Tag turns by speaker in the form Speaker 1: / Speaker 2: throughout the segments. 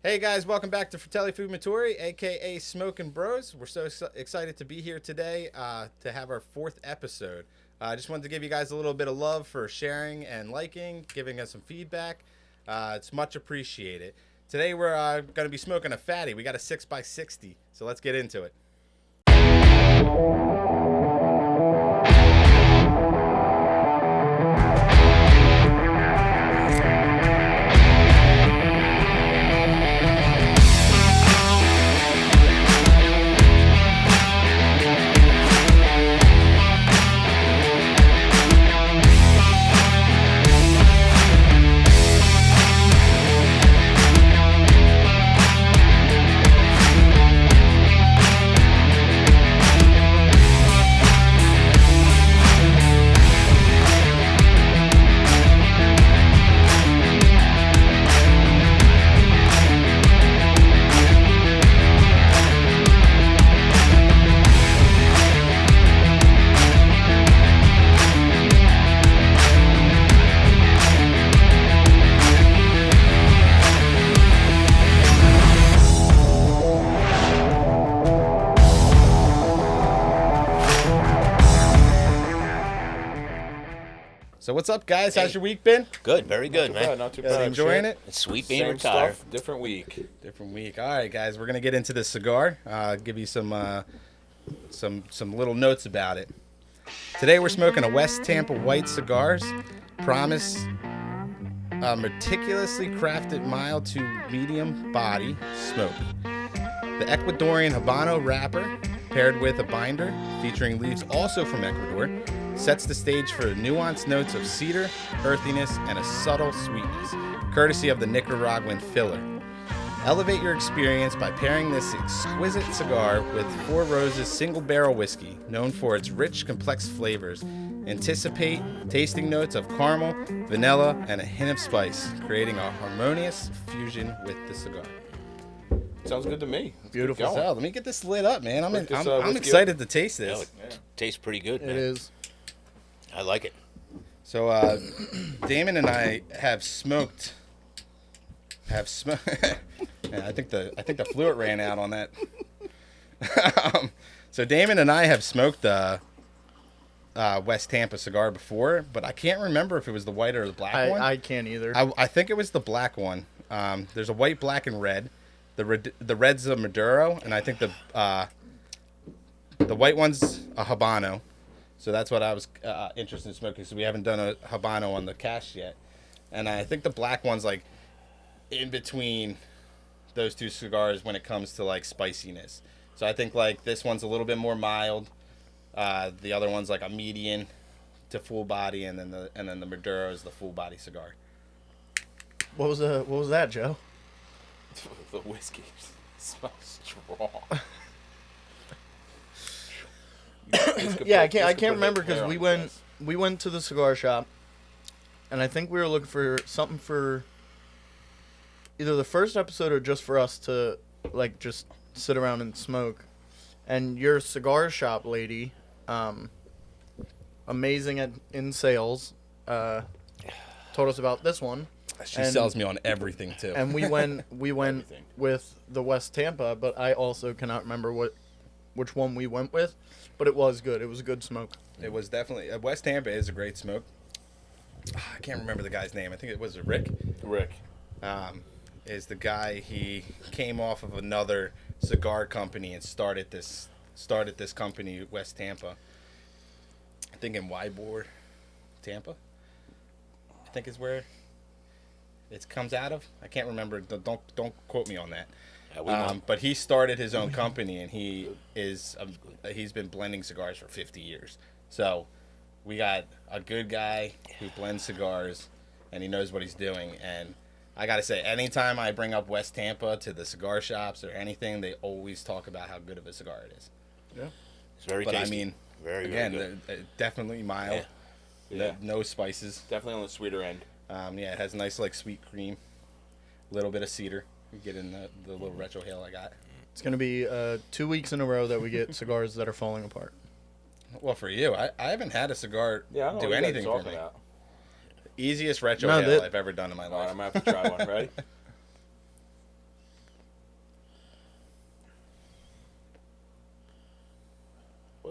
Speaker 1: Hey guys, welcome back to Fratelli Fumatori, aka Smoking Bros. We're so excited to be here today to have our 4th episode. I just wanted to give you guys a little bit of love for sharing and liking, giving us some feedback. It's much appreciated. Today we're going to be smoking a fatty. We got a 6x60, so let's get into it. So what's up, guys? How's your week been?
Speaker 2: Good, very good, man.
Speaker 3: Not too bad.
Speaker 1: Enjoying it?
Speaker 2: It's sweet being
Speaker 3: Same
Speaker 2: retired.
Speaker 3: stuff, different week.
Speaker 1: Different week. All right, guys, we're gonna get into this cigar. Give you some little notes about it. Today we're smoking a West Tampa White Cigars. Promise meticulously crafted mild to medium body smoke. The Ecuadorian Habano wrapper, paired with a binder featuring leaves also from Ecuador, sets the stage for nuanced notes of cedar, earthiness, and a subtle sweetness, courtesy of the Nicaraguan filler. Elevate your experience by pairing this exquisite cigar with Four Roses single barrel whiskey, known for its rich, complex flavors. Anticipate tasting notes of caramel, vanilla, and a hint of spice, creating a harmonious fusion with the cigar.
Speaker 3: Sounds good to me.
Speaker 1: Beautiful. So, let me get this lit up, man. I'm
Speaker 3: whiskey
Speaker 1: excited to taste this.
Speaker 2: Tastes pretty good, man.
Speaker 4: It is.
Speaker 2: I like it.
Speaker 1: So, Damon and I have smoked. Yeah, I think the fluid ran out on that. So Damon and I have smoked the West Tampa cigar before, but I can't remember if it was the white or the black one.
Speaker 4: I can't either.
Speaker 1: I think it was the black one. There's a white, black, and red. The red's a Maduro, and I think the white one's a Habano. So that's what I was interested in smoking. So we haven't done a Habano on the cache yet, and I think the black one's like in between those two cigars when it comes to like spiciness. So I think like this one's a little bit more mild. The other one's like a median to full body, and then the Maduro is the full body cigar.
Speaker 4: What was that, Joe?
Speaker 3: The whiskey smells strong.
Speaker 4: Yeah, I can't remember because we went to the cigar shop, and I think we were looking for something for either the first episode or just for us to like just sit around and smoke. And your cigar shop lady, amazing in sales, told us about this one.
Speaker 1: She sells me on everything too.
Speaker 4: And we went with the West Tampa, but I also cannot remember which one we went with. But it was good. It was a good smoke.
Speaker 1: It was definitely West Tampa is a great smoke. I can't remember the guy's name. I think it was Rick.
Speaker 3: Rick.
Speaker 1: Is the guy. He came off of another cigar company and started this company, West Tampa. I think in Ybor, Tampa. I think is where it comes out of. I can't remember. Don't quote me on that. But he started his own company, and he's been blending cigars for 50 years. So we got a good guy who blends cigars, and he knows what he's doing. And I got to say, anytime I bring up West Tampa to the cigar shops or anything, they always talk about how good of a cigar it is.
Speaker 4: Yeah.
Speaker 2: It's very
Speaker 1: But
Speaker 2: tasty.
Speaker 1: I mean,
Speaker 2: very
Speaker 1: again, definitely mild.
Speaker 3: Yeah.
Speaker 1: No spices.
Speaker 3: Definitely on the sweeter end.
Speaker 1: Yeah, it has nice like sweet cream, a little bit of cedar. You get in the little retro hail I got.
Speaker 4: It's going to be 2 weeks in a row that we get cigars that are falling apart.
Speaker 1: Well, for you, I haven't had a cigar do anything for me.
Speaker 3: About.
Speaker 1: Easiest retro hail I've ever done in my
Speaker 3: All right,
Speaker 1: life.
Speaker 3: I'm going to have to try one, ready?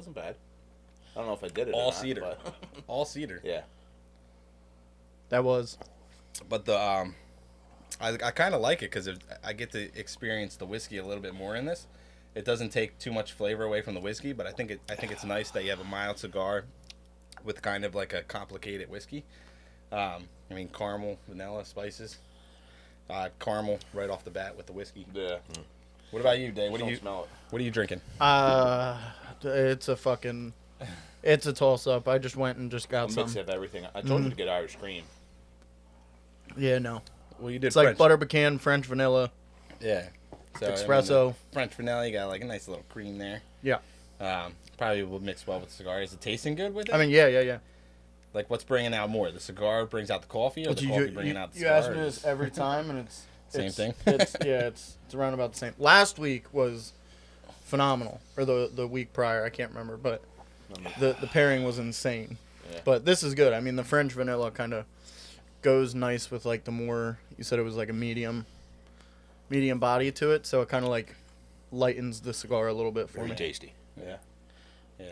Speaker 3: wasn't bad. I don't know if I did it.
Speaker 1: All
Speaker 3: or not,
Speaker 1: cedar.
Speaker 3: but
Speaker 1: All cedar.
Speaker 3: yeah.
Speaker 4: That was.
Speaker 1: But the I kind of like it because I get to experience the whiskey a little bit more in this. It doesn't take too much flavor away from the whiskey, but I think it's nice that you have a mild cigar with kind of like a complicated whiskey. I mean, caramel, vanilla, spices, caramel right off the bat with the whiskey.
Speaker 3: Yeah.
Speaker 1: What about you, Dave?
Speaker 3: Don't smell it.
Speaker 1: What are you drinking?
Speaker 4: It's a toss up. I just went and just got
Speaker 3: A
Speaker 4: some.
Speaker 3: mix of everything. I told you to get Irish cream.
Speaker 4: Yeah, no.
Speaker 1: Well, you did.
Speaker 4: It's
Speaker 1: French.
Speaker 4: like butter pecan, French vanilla,
Speaker 1: Yeah. So,
Speaker 4: espresso.
Speaker 1: the French vanilla, you got like a nice little cream there.
Speaker 4: Yeah.
Speaker 1: Probably will mix well with the cigar. Is it tasting good with it?
Speaker 4: I mean, yeah.
Speaker 1: Like, what's bringing out more? The cigar brings out the coffee, or the coffee bringing out the
Speaker 4: you
Speaker 1: cigar?
Speaker 4: ask me this every time, and it's
Speaker 1: Same thing?
Speaker 4: It's around about the same. Last week was phenomenal, or the week prior, I can't remember, but the pairing was insane.
Speaker 3: Yeah.
Speaker 4: But this is good. I mean, the French vanilla kind of goes nice with like the more. You said it was like a medium body to it, so it kind of like lightens the cigar a little bit for
Speaker 2: Very
Speaker 4: me.
Speaker 2: tasty.
Speaker 3: Yeah.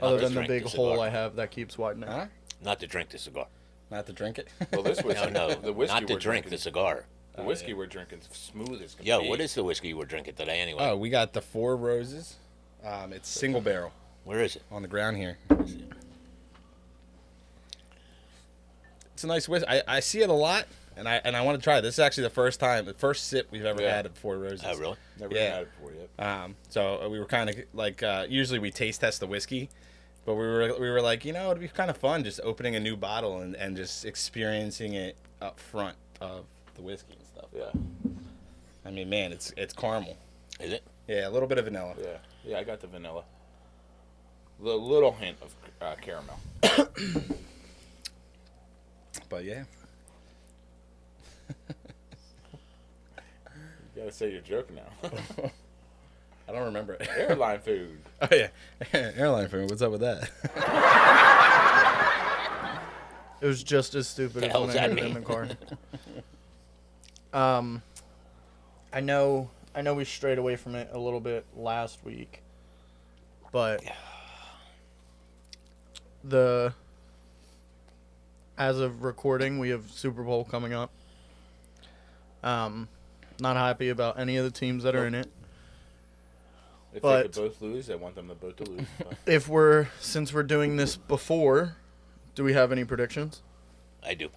Speaker 4: Other
Speaker 2: Not
Speaker 4: than
Speaker 2: to
Speaker 4: the
Speaker 2: drink
Speaker 4: big
Speaker 2: the
Speaker 4: hole
Speaker 2: cigar.
Speaker 4: I have that keeps widening.
Speaker 1: Huh?
Speaker 2: Not to drink the cigar.
Speaker 1: Not to drink it?
Speaker 3: Well, this whiskey.
Speaker 2: No,
Speaker 3: The whiskey
Speaker 2: not to
Speaker 3: we're
Speaker 2: drink
Speaker 3: drinking,
Speaker 2: the cigar.
Speaker 3: The whiskey we're drinking is smooth as can
Speaker 2: Yo,
Speaker 3: be.
Speaker 2: what is the whiskey we're drinking today anyway?
Speaker 1: Oh, we got the Four Roses. It's single barrel
Speaker 2: Where is it?
Speaker 1: on the ground here. It's a nice whiskey. I see it a lot, and I want to try it. This is actually the first sip we've ever
Speaker 3: Yeah.
Speaker 1: had of Four Roses.
Speaker 2: Oh, really?
Speaker 3: Never
Speaker 1: Yeah.
Speaker 3: had it before yet.
Speaker 1: So we were kind of like, usually we taste test the whiskey, but we were like, it'd be kind of fun just opening a new bottle and just experiencing it up front of the whiskey and stuff.
Speaker 3: Yeah.
Speaker 1: I mean, man, it's caramel.
Speaker 2: Is it?
Speaker 1: Yeah, a little bit of vanilla.
Speaker 3: Yeah. Yeah, I got the vanilla. Little hint of caramel.
Speaker 1: But yeah.
Speaker 3: You gotta say you're joking now.
Speaker 1: I don't remember it.
Speaker 3: Airline food.
Speaker 1: Oh yeah, airline food. What's up with that?
Speaker 4: It was just as stupid
Speaker 2: The
Speaker 4: as
Speaker 2: hell
Speaker 4: when
Speaker 2: does
Speaker 4: I
Speaker 2: that
Speaker 4: had it in
Speaker 2: mean?
Speaker 4: the car. I know we strayed away from it a little bit last week, but as of recording, we have Super Bowl coming up. Not happy about any of the teams that are in it.
Speaker 3: If
Speaker 4: But-
Speaker 3: they could both lose, I want them to both to lose. But
Speaker 4: Since we're doing this before, do we have any predictions?
Speaker 2: I do.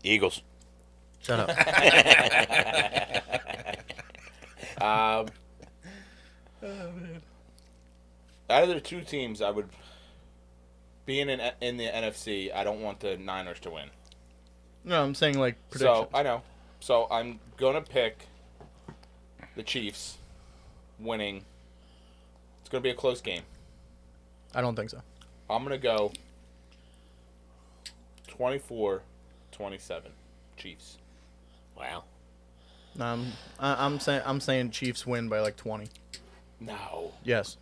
Speaker 2: Eagles.
Speaker 4: Shut up.
Speaker 3: Out of the two teams, I would being in the NFC. I don't want the Niners to win.
Speaker 4: No, I'm saying like predictions.
Speaker 3: So I know. So I'm gonna pick the Chiefs winning. It's gonna be a close game.
Speaker 4: I don't think so.
Speaker 3: I'm gonna go 24-27 Chiefs.
Speaker 2: Wow.
Speaker 4: No, I'm saying Chiefs win by like 20.
Speaker 3: No.
Speaker 4: Yes.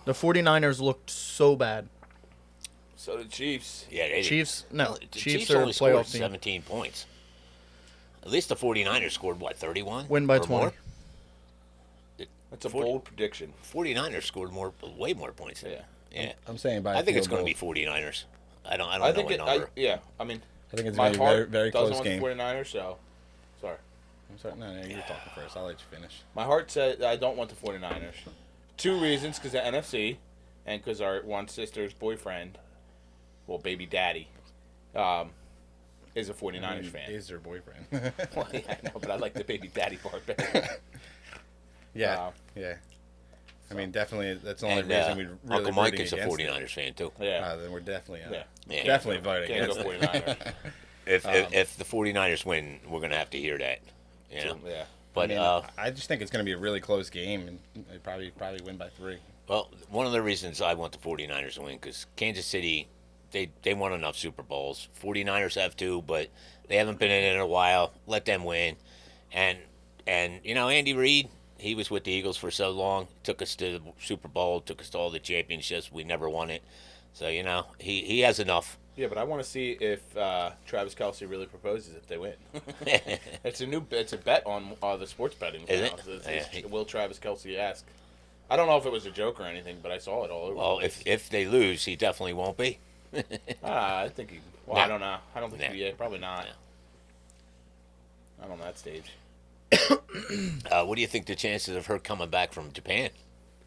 Speaker 4: The 49ers looked so bad.
Speaker 3: So the Chiefs.
Speaker 2: Yeah, they
Speaker 4: Chiefs, no.
Speaker 2: The
Speaker 4: Chiefs are a
Speaker 2: only scored
Speaker 4: playoff team.
Speaker 2: 17 points. At least the 49ers scored, 31?
Speaker 4: Win by
Speaker 2: or
Speaker 4: 20.
Speaker 2: more?
Speaker 3: That's a
Speaker 2: 40
Speaker 3: bold prediction.
Speaker 2: 49ers scored way more points.
Speaker 3: Yeah.
Speaker 2: Yeah.
Speaker 1: I'm saying by.
Speaker 2: I think it's
Speaker 1: going
Speaker 2: to be 49ers. I don't
Speaker 3: I
Speaker 2: know
Speaker 3: think
Speaker 2: a
Speaker 3: it.
Speaker 2: number.
Speaker 3: I mean,
Speaker 1: I think it's
Speaker 3: my
Speaker 1: going to be a very,
Speaker 3: heart
Speaker 1: very
Speaker 3: doesn't
Speaker 1: close game.
Speaker 3: want the 49ers, so sorry.
Speaker 1: I'm sorry. No, you're talking first. I'll let you finish.
Speaker 3: My heart said I don't want the 49ers. Two reasons, because the NFC and because our one sister's boyfriend, well, baby daddy, is a 49ers fan.
Speaker 1: Is their boyfriend?
Speaker 3: Well, yeah, I know, but I like the baby daddy part better.
Speaker 1: Yeah. Yeah. I mean, definitely, that's the only
Speaker 2: And
Speaker 1: reason we really
Speaker 2: Uncle Mike
Speaker 1: rooting
Speaker 2: is a
Speaker 1: against
Speaker 2: 49ers fan, too.
Speaker 3: Yeah.
Speaker 1: it. Then we're definitely
Speaker 3: Yeah.
Speaker 2: Yeah.
Speaker 1: definitely voting
Speaker 3: Can't
Speaker 1: against
Speaker 3: go
Speaker 1: it.
Speaker 3: 49ers.
Speaker 2: If the 49ers win, we're going to have to hear that. You know?
Speaker 3: Yeah.
Speaker 2: But,
Speaker 1: I mean, I just think it's going to be a really close game, and they probably win by 3.
Speaker 2: well, one of the reasons I want the 49ers to win, because Kansas City, they won enough Super Bowls. 49ers have too, but they haven't been in it in a while. Let them win. And Andy Reid, he was with the Eagles for so long, took us to the Super Bowl, took us to all the championships. We never won it. So, he has enough.
Speaker 3: Yeah, but I want to see if Travis Kelce really proposes if they win. It's a bet on the sports betting.
Speaker 2: Is
Speaker 3: now.
Speaker 2: it?
Speaker 3: So will Travis Kelce ask I don't know if it was a joke or anything, but I saw it all over.
Speaker 2: Well, if they lose, he definitely won't be.
Speaker 3: I think he. Well,
Speaker 2: Nah.
Speaker 3: I don't know. I don't think
Speaker 2: Nah.
Speaker 3: he. Yeah, probably not.
Speaker 2: Yeah.
Speaker 3: Not on that stage.
Speaker 2: What do you think the chances of her coming back from Japan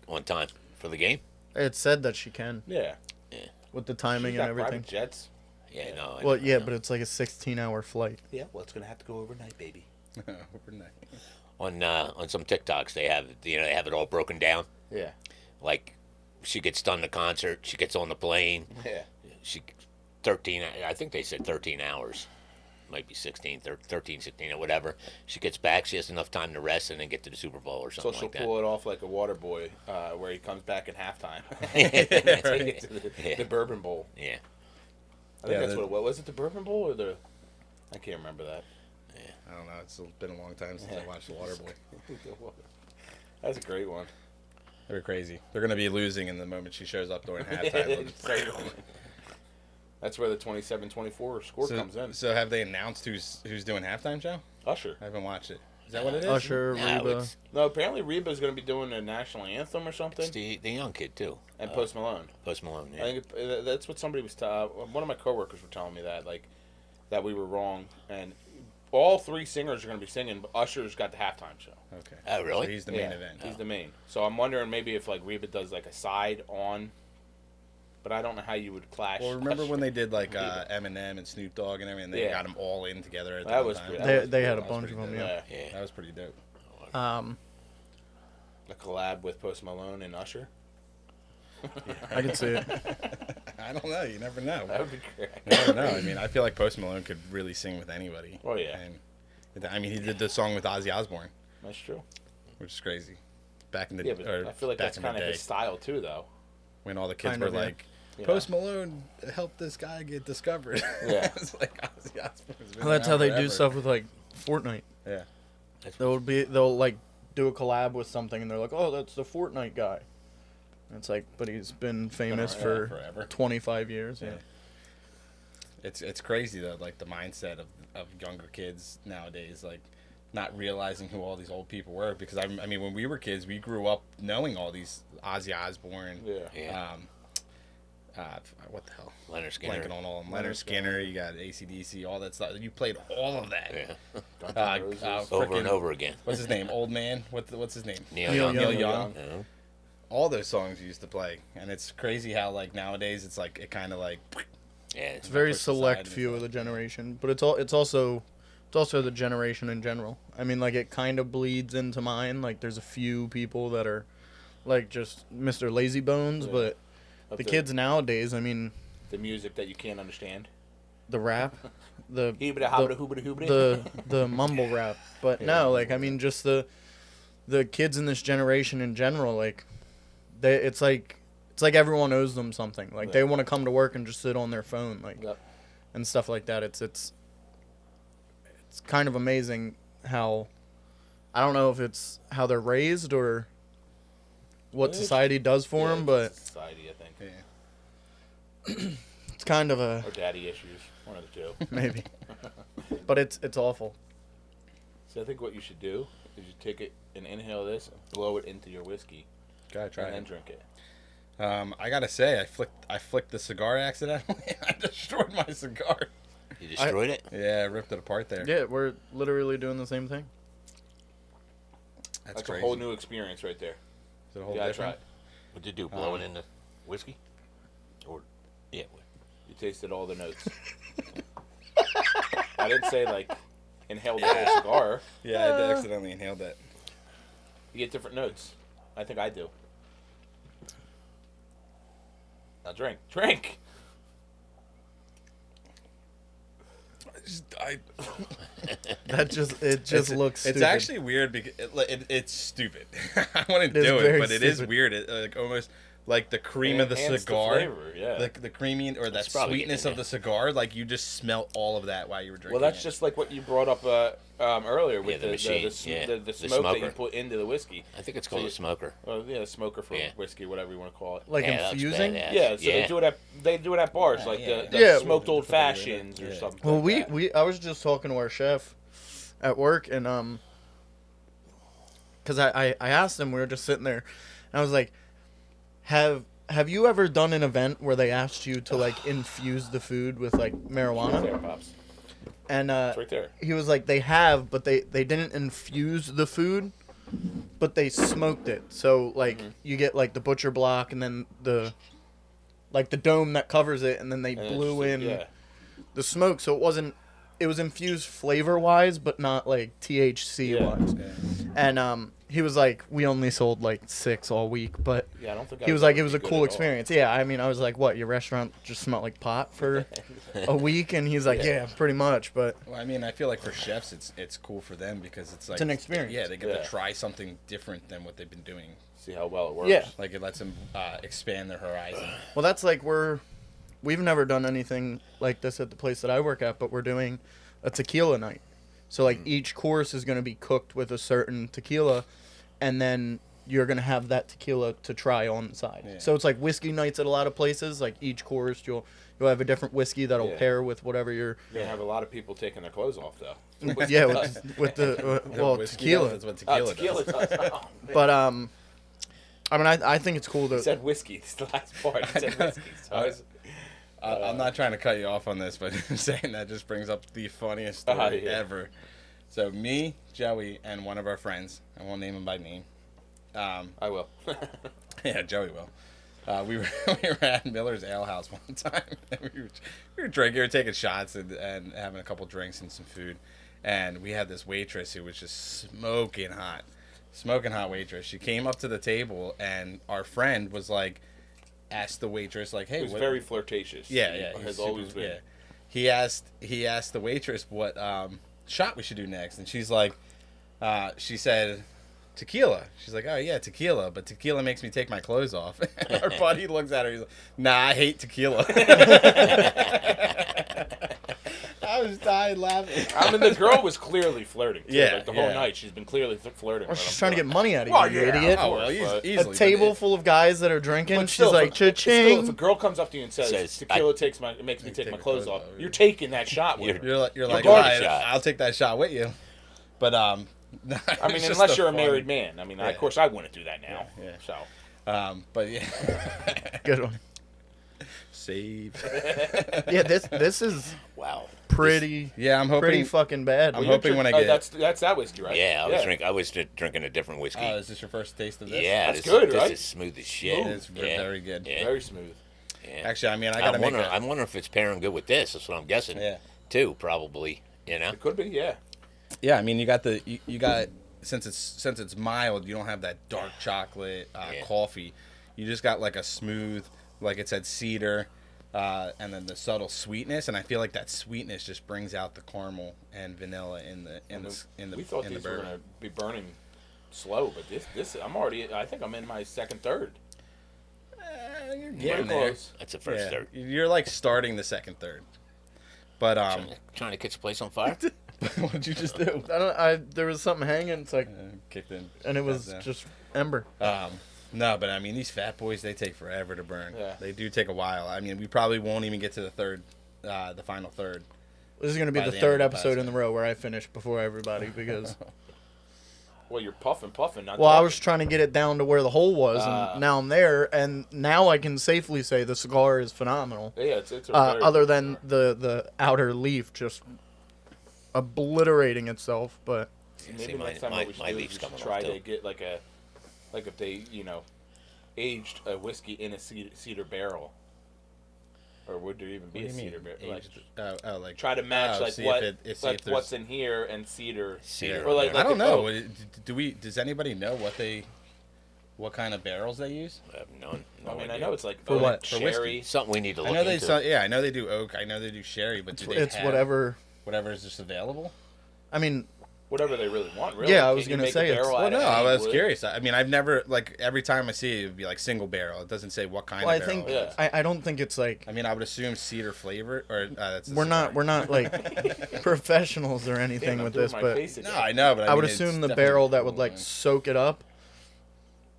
Speaker 2: on time for the game?
Speaker 4: It said that she can
Speaker 3: Yeah.
Speaker 4: with the timing
Speaker 3: She's
Speaker 4: and
Speaker 3: got
Speaker 4: everything.
Speaker 3: private jets.
Speaker 2: Yeah, no.
Speaker 4: Well, yeah, but it's like a 16-hour flight.
Speaker 3: Yeah. Well, it's gonna have to go overnight, baby.
Speaker 1: Overnight.
Speaker 2: On some TikToks they have they have it all broken down.
Speaker 3: Yeah.
Speaker 2: Like she gets done the concert, she gets on the plane.
Speaker 3: Yeah.
Speaker 2: She 13. I think they said 13 hours. Might be 16, 13, 16, or whatever. She gets back, she has enough time to rest and then get to the Super Bowl or
Speaker 3: So
Speaker 2: something
Speaker 3: she'll
Speaker 2: like that.
Speaker 3: pull it off like a water boy, where he comes back in halftime. Take it to the Bourbon Bowl.
Speaker 2: Yeah.
Speaker 3: I think that's what it was. Was it the Bourbon Bowl or the? I can't remember that.
Speaker 1: I don't know. It's been a long time since I watched The Waterboy.
Speaker 3: That's a great one.
Speaker 1: They're crazy. They're gonna be losing in the moment she shows up during halftime.
Speaker 3: That's where the 27-24 score comes in.
Speaker 1: So have they announced who's doing halftime show?
Speaker 3: Usher.
Speaker 1: I haven't watched it. Is that what it is?
Speaker 4: Usher,
Speaker 2: No,
Speaker 4: Reba.
Speaker 3: No, apparently Reba's going to be doing a national anthem or something.
Speaker 2: It's the young kid too.
Speaker 3: And Post Malone.
Speaker 2: Post Malone. Yeah.
Speaker 3: I think that's what somebody was. One of my coworkers were telling me that we were wrong, and all three singers are going to be singing, but Usher's got the halftime show.
Speaker 1: Okay.
Speaker 2: Oh, really?
Speaker 1: So he's the main event.
Speaker 3: He's the main. So I'm wondering maybe if like Reba does like a side on, but I don't know how you would clash.
Speaker 1: Well, remember when they did like
Speaker 3: Reba.
Speaker 1: Eminem and Snoop Dogg and everything? They
Speaker 3: Yeah.
Speaker 1: got them all in together at the
Speaker 3: That
Speaker 1: one
Speaker 3: was
Speaker 1: time.
Speaker 3: great.
Speaker 4: They had a
Speaker 1: That was
Speaker 4: bunch of
Speaker 1: pretty
Speaker 4: them,
Speaker 1: dope.
Speaker 4: yeah.
Speaker 2: Yeah.
Speaker 1: That was pretty dope.
Speaker 3: A collab with Post Malone and Usher.
Speaker 4: I can see it.
Speaker 1: I don't know. You never know.
Speaker 3: That would be great.
Speaker 1: You never know. I mean, I feel like Post Malone could really sing with anybody.
Speaker 3: Oh, yeah.
Speaker 1: And I mean, he did the song with Ozzy Osbourne,
Speaker 3: That's true.
Speaker 1: which is crazy. Back in the
Speaker 3: Yeah, but
Speaker 1: or
Speaker 3: I feel like
Speaker 1: back
Speaker 3: that's
Speaker 1: in the
Speaker 3: kind of
Speaker 1: day,
Speaker 3: his style too, though.
Speaker 1: when all the kids
Speaker 4: Kind
Speaker 1: were
Speaker 4: of, yeah.
Speaker 1: like,
Speaker 3: Yeah.
Speaker 1: Post Malone helped this guy get discovered.
Speaker 3: Yeah.
Speaker 1: It's like Ozzy Osbourne's been
Speaker 4: Well, that's
Speaker 1: around
Speaker 4: how they
Speaker 1: forever.
Speaker 4: do stuff with like Fortnite.
Speaker 1: Yeah.
Speaker 4: They'll like do a collab with something and they're like, oh, that's the Fortnite guy. And it's like, but he's been famous
Speaker 1: around
Speaker 4: for
Speaker 1: forever.
Speaker 4: 25 years. Yeah.
Speaker 1: It's crazy though, like the mindset of younger kids nowadays, like not realizing who all these old people were. Because I mean, when we were kids, we grew up knowing all these Ozzy Osbourne.
Speaker 3: Yeah.
Speaker 2: Yeah.
Speaker 1: What the hell?
Speaker 2: Leonard Skinner.
Speaker 1: Blanking on all of them. Leonard Skinner. You got AC/DC, all that stuff. You played all of that.
Speaker 2: Yeah.
Speaker 3: Guns N' Roses.
Speaker 2: Over and
Speaker 1: frickin-
Speaker 2: over again.
Speaker 1: What's his name? Old man. What's his name?
Speaker 2: Neil
Speaker 4: Neil
Speaker 2: Young.
Speaker 4: Young.
Speaker 1: Neil Young.
Speaker 2: Yeah.
Speaker 1: All those songs you used to play, and it's crazy how like nowadays it's like it kind of like
Speaker 2: Yeah.
Speaker 4: It's very
Speaker 1: pushed aside
Speaker 4: select
Speaker 1: and
Speaker 4: few
Speaker 1: stuff.
Speaker 4: of the generation, but it's also the generation in general. I mean, like it kind of bleeds into mine. Like there's a few people that are like just Mr. Lazy Bones,
Speaker 3: Yeah.
Speaker 4: but
Speaker 3: But
Speaker 4: the kids nowadays, I mean,
Speaker 3: the music that you can't understand.
Speaker 4: the rap, the
Speaker 3: Hoobada hoobada hoobada hoobada.
Speaker 4: the mumble rap. But no, like I mean, just the kids in this generation in general, like it's like everyone owes them something. Like they want to come to work and just sit on their phone, like
Speaker 3: Yep.
Speaker 4: and stuff like that. It's kind of amazing how I don't know if it's how they're raised or what
Speaker 3: It's-
Speaker 4: society does for them, but
Speaker 3: society, I think,
Speaker 1: yeah.
Speaker 4: it's kind of a
Speaker 3: or daddy issues, one of the two.
Speaker 4: maybe. But it's awful.
Speaker 3: So I think what you should do is you take it and inhale this, and blow it into your whiskey,
Speaker 1: Gotta try
Speaker 3: and then
Speaker 1: it.
Speaker 3: drink it.
Speaker 1: I gotta say, I flicked the cigar accidentally. I destroyed my cigar.
Speaker 2: You destroyed it?
Speaker 1: Yeah, I ripped it apart there.
Speaker 4: Yeah, we're literally doing the same thing.
Speaker 1: That's
Speaker 3: That's
Speaker 1: crazy.
Speaker 3: a whole new experience right there.
Speaker 1: Is it a whole
Speaker 3: You gotta
Speaker 1: different?
Speaker 3: try it.
Speaker 2: What'd you do? Blow it in the whiskey? Or yeah.
Speaker 3: You tasted all the notes. I didn't say like inhale the whole cigar.
Speaker 1: Yeah, I accidentally inhaled that.
Speaker 3: You get different notes. I think I do. Now drink. Drink!
Speaker 4: That just looks stupid.
Speaker 1: It's actually weird because it's stupid. I want to
Speaker 4: It is
Speaker 1: do it,
Speaker 4: very
Speaker 1: but it is
Speaker 4: stupid.
Speaker 1: weird. It, like almost like the cream of the
Speaker 3: Enhance the
Speaker 1: cigar,
Speaker 3: flavor, yeah.
Speaker 1: the creamy or that
Speaker 2: That's probably
Speaker 1: sweetness
Speaker 2: getting
Speaker 1: of the cigar. Like you just smell all of that while you were drinking.
Speaker 3: Well, that's
Speaker 1: it.
Speaker 3: just like what you brought up earlier with
Speaker 2: the machine,
Speaker 3: the
Speaker 2: the
Speaker 3: smoke that you
Speaker 2: smoker.
Speaker 3: put into the whiskey.
Speaker 2: I think it's called
Speaker 3: So
Speaker 2: a smoker.
Speaker 3: Well, yeah, smoker for
Speaker 2: Yeah.
Speaker 3: whiskey, whatever you want to call it.
Speaker 4: like
Speaker 2: Yeah, that's
Speaker 4: infusing.
Speaker 2: badass.
Speaker 3: Yeah, so
Speaker 2: Yeah.
Speaker 3: they do it at bars,
Speaker 1: Yeah,
Speaker 3: like
Speaker 1: yeah.
Speaker 3: the
Speaker 4: Yeah.
Speaker 3: smoked old fashions or
Speaker 1: Yeah.
Speaker 3: something.
Speaker 4: Well,
Speaker 3: like that.
Speaker 4: I was just talking to our chef at work, and because I asked him, we were just sitting there, And I was like, have you ever done an event where they asked you to like infuse the food with like marijuana?
Speaker 3: There, Pops.
Speaker 4: And
Speaker 3: It's right there.
Speaker 4: he was like, they have, but they didn't infuse the food, but they smoked it. So like you get like the butcher block and then the dome that covers it, and then they blew in the smoke. So it was infused flavor wise, but not like THC wise.
Speaker 1: Yeah.
Speaker 4: And he was like, we only sold like 6 all week, but
Speaker 3: Yeah, I don't think
Speaker 4: he was like, it was a cool experience. Yeah, I mean, I was like, what, your restaurant just smelled like pot for a week? And he's like, yeah, pretty much. But
Speaker 1: Well, I mean, I feel like for chefs, it's cool for them because it's like
Speaker 4: an experience.
Speaker 1: Yeah, they get to try something different than what they've been doing.
Speaker 3: See how well it works.
Speaker 4: Yeah.
Speaker 1: Like it lets them expand their horizon.
Speaker 4: well, that's like we've never done anything like this at the place that I work at, but we're doing a tequila night. So like each course is going to be cooked with a certain tequila, and then you're going to have that tequila to try on the side.
Speaker 1: Yeah.
Speaker 4: So it's like whiskey nights at a lot of places. Like each course you'll have a different whiskey that'll pair with whatever you're.
Speaker 3: You're gonna have a lot of people taking their clothes off though.
Speaker 4: Yeah, with the
Speaker 1: Whiskey
Speaker 4: tequila.
Speaker 1: That's what tequila,
Speaker 3: Tequila
Speaker 1: does.
Speaker 3: does. Oh, man.
Speaker 4: But I mean, I think it's cool
Speaker 3: He
Speaker 4: to.
Speaker 3: said whiskey. It's the last part. He said whiskey. So
Speaker 1: I'm not trying to cut you off on this, but saying that just brings up the funniest story ever. So me, Joey, and one of our friends, I won't name him by name.
Speaker 3: I will.
Speaker 1: Yeah, Joey will. We were at Miller's Ale House one time. we were drinking, we were taking shots and having a couple drinks and some food, and we had this waitress who was just smoking hot waitress. She came up to the table, and our friend was like, asked the waitress like, "Hey,
Speaker 3: He was very flirtatious.
Speaker 1: Yeah,
Speaker 3: Has always been.
Speaker 1: Yeah. He asked the waitress what shot we should do next, and she's like, she said, tequila. She's like, oh yeah, tequila, but tequila makes me take my clothes off. And our buddy looks at her, he's like, nah, I hate tequila. I was dying laughing.
Speaker 3: I mean, the girl was clearly flirting. Too.
Speaker 1: Yeah,
Speaker 3: like the whole
Speaker 1: yeah.
Speaker 3: night, she's been clearly flirting.
Speaker 4: Well,
Speaker 3: with
Speaker 4: she's
Speaker 3: him.
Speaker 4: trying to get money out of
Speaker 3: Well,
Speaker 4: you,
Speaker 3: yeah,
Speaker 4: idiot.
Speaker 1: Oh well, easily.
Speaker 4: A table full of guys that are drinking.
Speaker 3: But
Speaker 4: She's
Speaker 3: still,
Speaker 4: like,
Speaker 3: if a
Speaker 4: cha-ching.
Speaker 3: girl comes up to you and says tequila makes me take my clothes off, you're taking that shot with her.
Speaker 1: You're like,
Speaker 2: party
Speaker 1: all right,
Speaker 2: shot.
Speaker 1: I'll take that shot with you. But
Speaker 3: I mean, unless you're a married man. I mean, of course, I wouldn't do that now.
Speaker 1: Yeah.
Speaker 3: So.
Speaker 1: But yeah.
Speaker 4: Good one.
Speaker 1: Save.
Speaker 4: Yeah, this is
Speaker 2: Wow.
Speaker 4: pretty.
Speaker 1: Yeah, I'm hoping.
Speaker 4: Pretty fucking bad.
Speaker 1: I'm hoping when I get.
Speaker 3: That's that whiskey, right?
Speaker 2: Yeah, I was drinking a different whiskey.
Speaker 1: Oh, is this your first taste of this?
Speaker 2: Yeah,
Speaker 3: That's good,
Speaker 2: this
Speaker 3: right?
Speaker 2: is smooth as shit.
Speaker 1: It's very good.
Speaker 2: Yeah.
Speaker 3: Very smooth.
Speaker 2: Yeah.
Speaker 1: Actually, I mean, I gotta make.
Speaker 2: I'm wondering if it's pairing good with this. That's what I'm guessing.
Speaker 1: Yeah.
Speaker 2: Too probably. You know.
Speaker 3: It could be, yeah.
Speaker 1: Yeah, I mean, you got since it's mild, you don't have that dark chocolate coffee. You just got like a smooth, like it said, cedar, and then the subtle sweetness. And I feel like that sweetness just brings out the caramel and vanilla in the
Speaker 3: We thought these were gonna be burning slow, but this I'm already. I think I'm in my second third.
Speaker 1: You're
Speaker 3: Pretty
Speaker 1: getting there.
Speaker 3: close.
Speaker 2: That's the first third.
Speaker 1: You're like starting the second third. But
Speaker 2: Trying to catch the place on fire.
Speaker 1: what did you just do?
Speaker 4: There was something hanging. It's like,
Speaker 1: Kicked in.
Speaker 4: and it was just ember.
Speaker 1: No, but I mean, these fat boys, they take forever to burn.
Speaker 3: Yeah.
Speaker 1: They do take a while. I mean, we probably won't even get to the final third.
Speaker 4: This is going to be
Speaker 1: By
Speaker 4: the
Speaker 1: the
Speaker 4: third
Speaker 1: end of the
Speaker 4: episode
Speaker 1: podcast.
Speaker 4: in the row where I finish before everybody because.
Speaker 3: Well, you're puffing. Not
Speaker 4: Well, I
Speaker 3: talking.
Speaker 4: was trying to get it down to where the hole was, and now I'm there, and now I can safely say the cigar is phenomenal.
Speaker 3: Yeah, it's a very
Speaker 4: Other
Speaker 3: good
Speaker 4: than
Speaker 3: cigar.
Speaker 4: the outer leaf just obliterating itself, but
Speaker 3: Maybe
Speaker 2: See,
Speaker 3: next time
Speaker 2: my
Speaker 3: what we should do is
Speaker 2: leaf's
Speaker 3: we should
Speaker 2: coming
Speaker 3: try
Speaker 2: off,
Speaker 3: to
Speaker 2: too.
Speaker 3: get like if they aged a whiskey in a cedar barrel, or would there even be a cedar barrel? Like try to match like
Speaker 1: see
Speaker 3: what
Speaker 1: if see
Speaker 3: like
Speaker 1: if there's-
Speaker 3: what's in here and cedar.
Speaker 2: Cedar.
Speaker 3: Or like
Speaker 1: I don't
Speaker 3: an
Speaker 1: know.
Speaker 3: oak.
Speaker 1: Does anybody know what kind of barrels they use?
Speaker 2: I have no
Speaker 3: I mean, I
Speaker 2: idea.
Speaker 3: know it's like
Speaker 4: For
Speaker 3: oak,
Speaker 4: what?
Speaker 1: For
Speaker 3: cherry.
Speaker 2: Something we need to
Speaker 1: I
Speaker 2: look
Speaker 1: know they
Speaker 2: into.
Speaker 1: I know they do oak. I know they do sherry, but do they
Speaker 4: it's
Speaker 1: have
Speaker 4: whatever.
Speaker 1: whatever is just available?
Speaker 4: I mean,
Speaker 3: Whatever they really want. Really.
Speaker 4: Yeah, I
Speaker 3: Can
Speaker 4: was
Speaker 3: you
Speaker 4: gonna
Speaker 3: make a
Speaker 4: say it's-
Speaker 3: barrel
Speaker 1: Well,
Speaker 3: out
Speaker 1: no,
Speaker 3: of
Speaker 1: I
Speaker 3: any
Speaker 1: was
Speaker 3: wood?
Speaker 1: curious. I mean, I've never every time I see it, it'd be like single barrel. It doesn't say what kind
Speaker 4: well, I
Speaker 1: of barrel.
Speaker 4: think
Speaker 1: it is.
Speaker 4: I don't think it's like
Speaker 1: I mean, I would assume cedar flavor, or that's a
Speaker 4: we're
Speaker 1: cigar.
Speaker 4: not like professionals or anything
Speaker 3: Damn, I'm
Speaker 4: with
Speaker 3: doing
Speaker 4: this,
Speaker 3: my
Speaker 4: but
Speaker 3: face
Speaker 1: No,
Speaker 3: again.
Speaker 1: I know, but
Speaker 4: I would
Speaker 1: mean, it's
Speaker 4: assume the
Speaker 1: definitely
Speaker 4: barrel that
Speaker 1: cool,
Speaker 4: would like
Speaker 1: man.
Speaker 4: soak it up,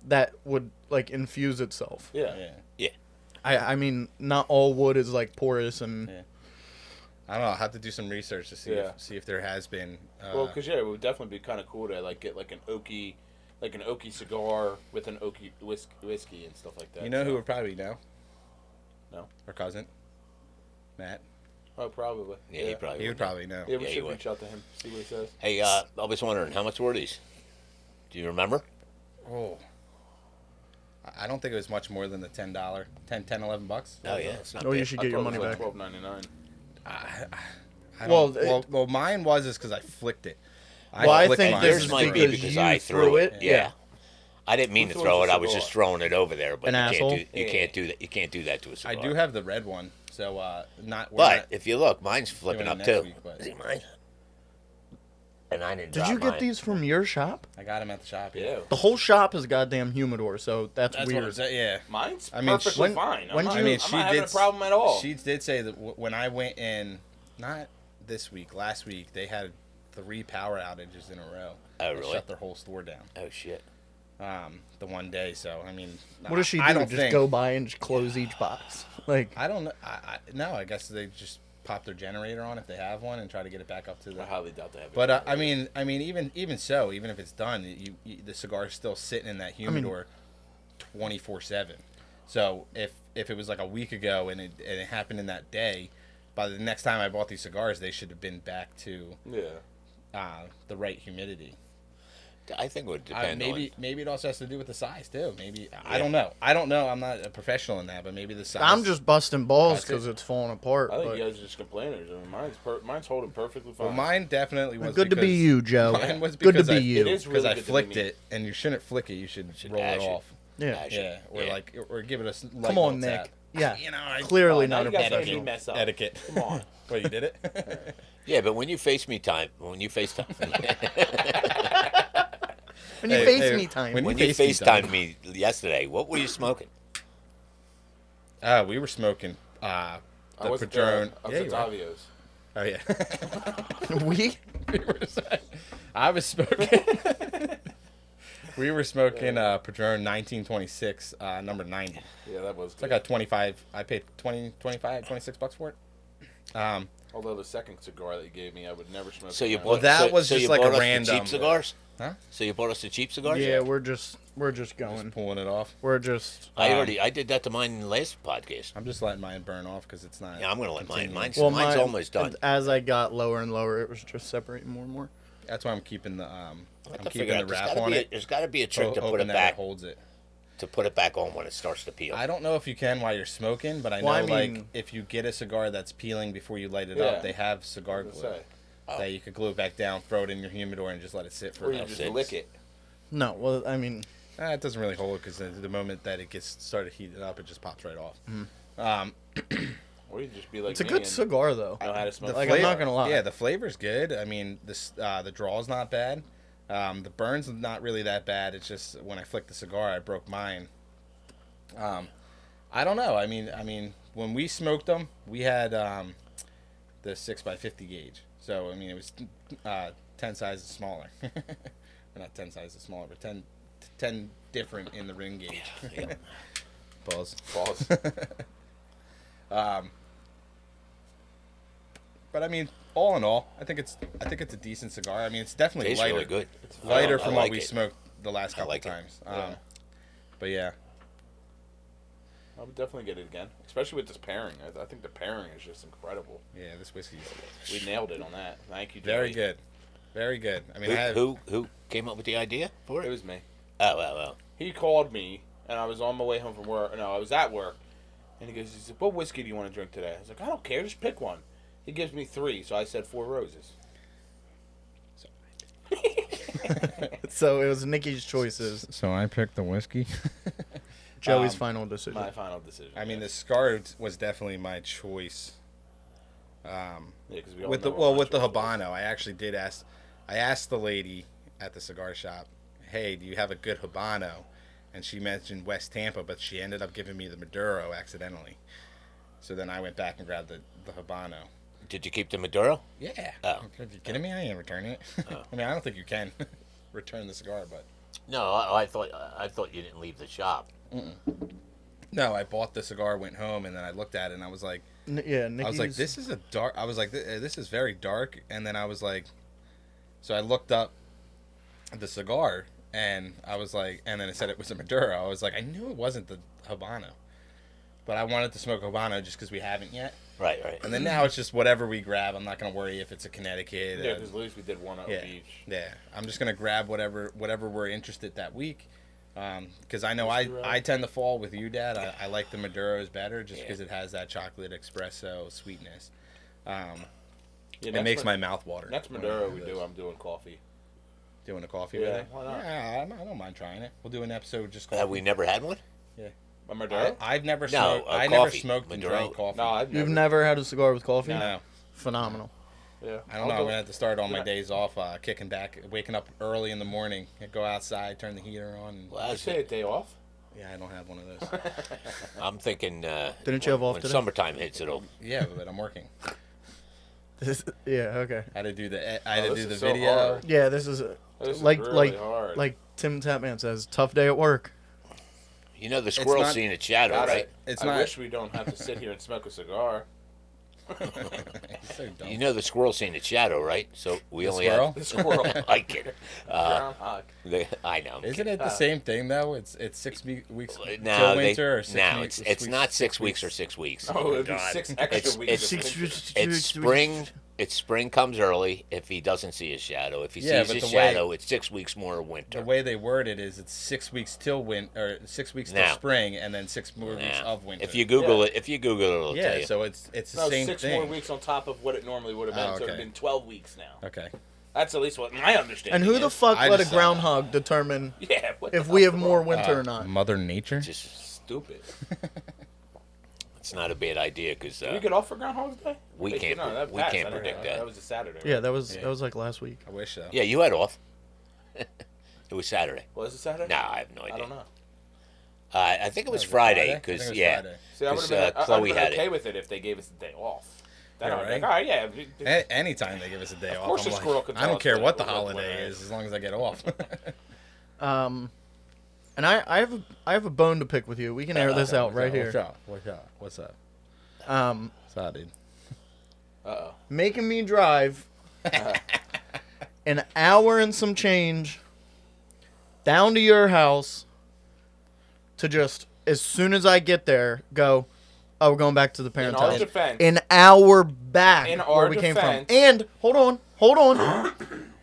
Speaker 4: that would like infuse itself.
Speaker 3: Yeah.
Speaker 1: Yeah.
Speaker 4: I mean, not all wood is like porous and.
Speaker 1: Yeah. I don't know. I'll have to do some research to see
Speaker 3: Yeah.
Speaker 1: if there has been.
Speaker 3: Well, because it would definitely be kind of cool to like get like an oaky, like an oaky cigar with an oaky whiskey and stuff like that.
Speaker 1: You know who would probably know?
Speaker 3: No.
Speaker 1: Our cousin, Matt.
Speaker 3: Oh, probably.
Speaker 2: Yeah,
Speaker 1: He would probably know.
Speaker 3: Yeah, we
Speaker 2: Yeah, he
Speaker 3: should
Speaker 2: would.
Speaker 3: reach out to him, see what he says.
Speaker 2: Hey, I was wondering, how much were these? Do you remember?
Speaker 1: Oh. I don't think it was much more than the $10, $11 bucks.
Speaker 2: Oh, yeah. It's not
Speaker 4: Oh,
Speaker 2: bad.
Speaker 4: you should get your money back.
Speaker 3: $12.99.
Speaker 1: I don't, well, mine was because I flicked it.
Speaker 4: I
Speaker 1: flicked
Speaker 4: think
Speaker 1: mine.
Speaker 4: this
Speaker 2: Yours
Speaker 4: is
Speaker 2: might be
Speaker 4: because
Speaker 2: because
Speaker 4: you
Speaker 2: I
Speaker 4: threw it.
Speaker 2: Yeah. I didn't mean
Speaker 3: Who
Speaker 2: to
Speaker 3: throws
Speaker 2: throw
Speaker 3: a
Speaker 2: it. I was
Speaker 3: cigar?
Speaker 2: just throwing it over there. But
Speaker 4: An asshole?
Speaker 2: you can't do that. You can't do that to a
Speaker 1: I
Speaker 2: cigar.
Speaker 1: do have the red one, so we're
Speaker 2: But
Speaker 1: not
Speaker 2: if you look, mine's flipping
Speaker 1: doing
Speaker 2: up
Speaker 1: it
Speaker 2: too.
Speaker 1: next week, but-
Speaker 2: See mine? And I didn't.
Speaker 4: Did
Speaker 2: drop
Speaker 4: you get
Speaker 2: mine.
Speaker 4: these from your shop?
Speaker 1: I got them at the shop.
Speaker 3: Yeah.
Speaker 4: The whole shop is a goddamn humidor, so that's
Speaker 1: That's
Speaker 4: weird.
Speaker 1: what I'm saying. Yeah.
Speaker 3: Mine's
Speaker 1: I mean,
Speaker 3: perfectly fine.
Speaker 4: when
Speaker 3: I'm
Speaker 4: do you-
Speaker 3: not, I'm not having a problem at all.
Speaker 1: She did say that when I went in, not this week, last week, they had 3 power outages in a row.
Speaker 2: Oh,
Speaker 1: They
Speaker 2: really?
Speaker 1: shut their whole store down.
Speaker 2: Oh shit.
Speaker 1: The one day. So I mean,
Speaker 4: What does she do?
Speaker 1: I don't
Speaker 4: Just
Speaker 1: think,
Speaker 4: go by and just close each box? Like,
Speaker 1: I don't know. No, I guess they just pop their generator on if they have one and try to get it back up to the.
Speaker 3: I highly doubt they have it.
Speaker 1: But I mean, even so, even if it's done, the cigar's still sitting in that humidor, 24/7. So if it was like a week ago and it happened in that day, by the next time I bought these cigars, they should have been back to the right humidity.
Speaker 2: I think it would depend on.
Speaker 1: Maybe it also has to do with the size too. Maybe I don't know. I'm not a professional in that, but maybe the size.
Speaker 4: I'm just busting balls
Speaker 1: That's it.
Speaker 4: because it's falling apart.
Speaker 3: I think
Speaker 4: but
Speaker 3: you guys are just complainers. I mean, mine's holding perfectly fine.
Speaker 1: Well, mine definitely was.
Speaker 4: good to be
Speaker 1: because-
Speaker 4: you, Joe.
Speaker 1: Mine was
Speaker 4: Good to
Speaker 1: because
Speaker 4: be
Speaker 1: I-
Speaker 4: you.
Speaker 3: It is
Speaker 1: Because
Speaker 3: really
Speaker 1: I
Speaker 3: good to be
Speaker 1: flicked
Speaker 3: me.
Speaker 1: it, and you shouldn't flick it. You should roll
Speaker 2: ash
Speaker 1: it
Speaker 2: it.
Speaker 1: off.
Speaker 4: Yeah.
Speaker 2: Ash it.
Speaker 1: Yeah, or or give it a light
Speaker 4: Come on,
Speaker 1: little
Speaker 4: Nick.
Speaker 1: tap.
Speaker 4: Yeah.
Speaker 1: You know,
Speaker 4: Clearly
Speaker 3: now
Speaker 4: not a
Speaker 3: you guys made me
Speaker 4: professional.
Speaker 3: mess up.
Speaker 1: etiquette.
Speaker 3: Come on.
Speaker 1: Well, you did it.
Speaker 2: Yeah, but when you FaceTime,
Speaker 4: When you
Speaker 1: Hey,
Speaker 4: face
Speaker 1: hey,
Speaker 4: me time.
Speaker 2: when you FaceTimed me yesterday, what were you smoking?
Speaker 1: We were smoking the
Speaker 3: I wasn't
Speaker 1: Padron.
Speaker 3: there. I was
Speaker 1: Yeah,
Speaker 3: at
Speaker 1: you were.
Speaker 3: Tavio's.
Speaker 1: Oh yeah.
Speaker 4: we?
Speaker 1: I was smoking. We were smoking Padron 1926, number 90.
Speaker 3: Yeah, that was
Speaker 1: It's
Speaker 3: good.
Speaker 1: like a 25. I paid 26 bucks for it.
Speaker 3: Although the second cigar that you gave me, I would never smoke.
Speaker 2: So you
Speaker 3: again.
Speaker 2: bought
Speaker 1: that
Speaker 2: so,
Speaker 1: was
Speaker 2: so
Speaker 1: just
Speaker 2: you
Speaker 1: like a
Speaker 2: bought us the
Speaker 1: random-
Speaker 2: cheap cigars.
Speaker 1: Huh?
Speaker 2: So you bought us the cheap cigars.
Speaker 4: Yeah, we're just going.
Speaker 1: Pulling it off.
Speaker 4: We're just.
Speaker 2: I did that to mine in the last podcast.
Speaker 1: I'm just letting mine burn off because it's not.
Speaker 2: Yeah, I'm gonna let mine.
Speaker 1: continuing.
Speaker 2: Mine's almost done.
Speaker 4: As I got lower and lower, it was just separating more and more.
Speaker 1: That's why I'm keeping the
Speaker 2: I have
Speaker 1: I'm
Speaker 2: to
Speaker 1: keeping
Speaker 2: figure
Speaker 1: the
Speaker 2: out, there's
Speaker 1: wrap
Speaker 2: gotta
Speaker 1: on
Speaker 2: be
Speaker 1: it.
Speaker 2: there's got to be a trick to put
Speaker 1: hoping
Speaker 2: it
Speaker 1: that
Speaker 2: back
Speaker 1: holds it.
Speaker 2: on when it starts to peel.
Speaker 1: I don't know if you can while you're smoking, but I know
Speaker 4: Well, I
Speaker 1: like
Speaker 4: mean-
Speaker 1: if you get a cigar that's peeling before you light it
Speaker 3: Yeah.
Speaker 1: up, they have cigar
Speaker 3: I was
Speaker 1: glue
Speaker 3: gonna say.
Speaker 1: that you could glue it back down, throw it in your humidor, and just let it sit for
Speaker 3: Or you
Speaker 1: about
Speaker 3: just
Speaker 1: 6.
Speaker 3: lick it.
Speaker 4: No, well, I mean,
Speaker 1: It doesn't really hold because the moment that it gets started heating up, it just pops right off.
Speaker 3: Or you just be like
Speaker 4: it's a
Speaker 3: me
Speaker 4: good
Speaker 3: and
Speaker 4: cigar though.
Speaker 3: know how to smoke.
Speaker 4: Like, I'm not gonna lie.
Speaker 1: Yeah, the flavor's good. I mean, the draw's not bad. The burn's not really that bad. It's just when I flicked the cigar, I broke mine. I don't know. I mean, when we smoked them, we had the 6x50 gauge. So I mean, it was 10 sizes smaller. Or not 10 sizes smaller, but 10 different in the ring gauge.
Speaker 2: Yeah.
Speaker 1: Pause.
Speaker 3: Pause.
Speaker 1: But I mean, all in all, I think it's a decent cigar. I mean, it's definitely
Speaker 2: Tastes
Speaker 1: lighter.
Speaker 2: really good.
Speaker 1: Lighter
Speaker 2: I
Speaker 1: from
Speaker 2: like
Speaker 1: what we
Speaker 2: it.
Speaker 1: smoked the last couple
Speaker 2: like it.
Speaker 1: times.
Speaker 3: Yeah.
Speaker 1: But yeah,
Speaker 3: I would definitely get it again, especially with this pairing. I think the pairing is just incredible.
Speaker 1: yeah, this whiskey's
Speaker 3: We nailed it on that. Thank you,
Speaker 1: very
Speaker 3: Joey.
Speaker 1: good, very good. I mean, I have,
Speaker 2: Who came up with the idea for
Speaker 3: It
Speaker 2: it?
Speaker 3: was me.
Speaker 2: Oh.
Speaker 3: He called me, and I was on my way home from work. No, I was at work, and he said, "What whiskey do you want to drink today?" I was like, "I don't care, just pick one." He gives me 3, so I said 4 Roses.
Speaker 4: So it was Nikki's choices.
Speaker 1: So I picked the whiskey.
Speaker 4: Joey's final decision.
Speaker 3: My final decision.
Speaker 1: I mean, the cigar was definitely my choice.
Speaker 3: Yeah, 'cause we all
Speaker 1: With
Speaker 3: know
Speaker 1: the
Speaker 3: what my
Speaker 1: with the
Speaker 3: choice was.
Speaker 1: Habano, I actually did ask. I asked the lady at the cigar shop, "Hey, do you have a good Habano?" And she mentioned West Tampa, but she ended up giving me the Maduro accidentally. So then I went back and grabbed the Habano.
Speaker 2: Did you keep the Maduro?
Speaker 1: Yeah.
Speaker 2: Oh.
Speaker 1: Are you kidding me? I ain't returning it. I mean, I don't think you can return the cigar, but
Speaker 2: No, I thought you didn't leave the shop.
Speaker 1: no, I bought the cigar, went home, and then I looked at it and I was like,
Speaker 4: Yeah, Nikki's.
Speaker 1: I was like, this is a dark. I was like, this is very dark. And then I was like, so I looked up the cigar, And I was like, and then it said it was a Maduro. I was like, I knew it wasn't the Habano, but I wanted to smoke Habano just because we haven't yet.
Speaker 2: Right.
Speaker 1: And then now it's just whatever we grab. I'm not gonna worry if it's a Connecticut.
Speaker 3: Yeah, because at least we did one of each.
Speaker 1: Yeah, I'm just gonna grab whatever we're interested that week. Because I know I tend to fall with you, Dad. I like the Maduros better just because it has that chocolate espresso sweetness. It makes my mouth water.
Speaker 3: Next Maduro we do, I'm doing coffee.
Speaker 1: Doing a coffee
Speaker 3: Yeah,
Speaker 1: with it?
Speaker 3: why not?
Speaker 1: Yeah, I don't mind trying it. We'll do an episode just coffee.
Speaker 2: Have we never had one?
Speaker 1: Yeah.
Speaker 3: A Maduro?
Speaker 1: I've never
Speaker 2: No,
Speaker 1: smoked. I
Speaker 2: coffee.
Speaker 1: never smoked and
Speaker 2: Maduro.
Speaker 1: drank coffee.
Speaker 3: No, I've never.
Speaker 4: You've never had a cigar with coffee?
Speaker 1: No.
Speaker 4: Phenomenal.
Speaker 3: Yeah.
Speaker 1: I don't know. I'm gonna have to start all my days off kicking back, waking up early in the morning, go outside, turn the heater on. And,
Speaker 2: Well,
Speaker 3: I say a day off.
Speaker 1: yeah, I don't have one of those.
Speaker 2: I'm thinking.
Speaker 4: Didn't you have off
Speaker 2: when
Speaker 4: today?
Speaker 2: summertime hits, it'll.
Speaker 1: Yeah, but I'm working.
Speaker 4: Yeah, okay.
Speaker 1: I had to do the
Speaker 3: This is so
Speaker 1: video.
Speaker 3: hard.
Speaker 4: Yeah, this is
Speaker 3: This is
Speaker 4: like
Speaker 3: really hard.
Speaker 4: like Tim Tapman says, tough day at work.
Speaker 2: You know the squirrel
Speaker 1: not-
Speaker 2: seen its shadow,
Speaker 3: God,
Speaker 2: right?
Speaker 1: It's
Speaker 3: I
Speaker 1: not.
Speaker 3: wish we don't have to sit here and smoke a cigar.
Speaker 1: It's so dumb.
Speaker 2: You know the squirrel seen its shadow, right? So we
Speaker 1: The
Speaker 2: only
Speaker 1: squirrel?
Speaker 3: The squirrel.
Speaker 2: have. I get it.
Speaker 3: Groundhog.
Speaker 2: I know.
Speaker 1: Isn't it the same thing though? It's 6 weeks
Speaker 2: No,
Speaker 1: till winter or 6
Speaker 2: no,
Speaker 1: weeks.
Speaker 2: it's not 6 weeks or 6 weeks.
Speaker 3: Oh, it'd be
Speaker 2: God.
Speaker 3: 6 extra
Speaker 2: It's-
Speaker 3: weeks.
Speaker 2: it's-
Speaker 3: of winter.
Speaker 2: It's spring. It's spring comes early if he doesn't see his shadow. If he
Speaker 1: Yeah,
Speaker 2: sees
Speaker 1: but
Speaker 2: his
Speaker 1: the way-
Speaker 2: shadow, it's 6 weeks more of winter.
Speaker 1: The way they word it is it's 6 weeks till or 6 weeks till
Speaker 2: Now.
Speaker 1: spring, and then 6 more weeks
Speaker 2: Nah.
Speaker 1: of winter.
Speaker 2: If you Google
Speaker 3: Yeah.
Speaker 2: it, it'll tell
Speaker 1: yeah,
Speaker 2: you.
Speaker 1: so it's the
Speaker 3: No,
Speaker 1: same
Speaker 3: 6
Speaker 1: thing.
Speaker 3: more weeks on top of what it normally would have been,
Speaker 1: Oh,
Speaker 3: so it'd
Speaker 1: okay.
Speaker 3: been 12 weeks now.
Speaker 1: Okay.
Speaker 3: That's at least what my understanding
Speaker 4: And who
Speaker 3: is.
Speaker 4: the fuck
Speaker 1: I
Speaker 4: let a
Speaker 1: just-
Speaker 4: groundhog determine
Speaker 3: Yeah, what
Speaker 4: if
Speaker 3: the
Speaker 4: we
Speaker 3: hell's
Speaker 4: have more
Speaker 3: wrong?
Speaker 4: winter or not?
Speaker 1: Mother Nature.
Speaker 2: Just
Speaker 3: Stupid.
Speaker 2: it's not a bad idea because
Speaker 3: Did we get off for Groundhog's Day?
Speaker 2: we
Speaker 3: Wait,
Speaker 2: can't-
Speaker 3: no, that
Speaker 2: we
Speaker 3: passed.
Speaker 2: can't
Speaker 3: I didn't
Speaker 2: predict
Speaker 3: know.
Speaker 2: that.
Speaker 3: That was a Saturday.
Speaker 4: Yeah,
Speaker 3: right?
Speaker 4: that was like last week.
Speaker 1: I wish so.
Speaker 2: Yeah, you had off. It was Saturday.
Speaker 3: Was it Saturday?
Speaker 2: No, I have no idea.
Speaker 3: I don't know.
Speaker 2: I think it was
Speaker 1: Was it
Speaker 2: Friday
Speaker 1: Friday? I
Speaker 2: because
Speaker 1: think it was
Speaker 2: yeah,
Speaker 1: Friday.
Speaker 3: See, I would
Speaker 2: 'cause,
Speaker 3: have been,
Speaker 2: Chloe
Speaker 3: been
Speaker 2: had
Speaker 3: okay
Speaker 2: it.
Speaker 3: with it if they gave us the day off. Then
Speaker 1: Yeah,
Speaker 3: I would be like,
Speaker 1: right?
Speaker 3: all right, yeah.
Speaker 1: Anytime they give us a day off,
Speaker 3: course
Speaker 1: I'm
Speaker 3: the
Speaker 1: like,
Speaker 3: squirrel could
Speaker 1: I
Speaker 3: tell
Speaker 1: don't
Speaker 3: us
Speaker 1: care
Speaker 3: what
Speaker 1: what the
Speaker 3: winter
Speaker 1: holiday
Speaker 3: is.
Speaker 1: is as long as I get off.
Speaker 4: And I have a bone to pick with you. We can air this out right here.
Speaker 1: What's up?
Speaker 4: Um,
Speaker 1: What's up, dude?
Speaker 3: Uh-oh.
Speaker 4: making me drive an hour and some change down to your house to just as soon as I get there go, oh, we're going back to the parents'
Speaker 3: our
Speaker 4: house.
Speaker 3: defense-
Speaker 4: An hour back
Speaker 3: In
Speaker 4: where
Speaker 3: our
Speaker 4: we came from.
Speaker 3: defense-
Speaker 4: And hold on.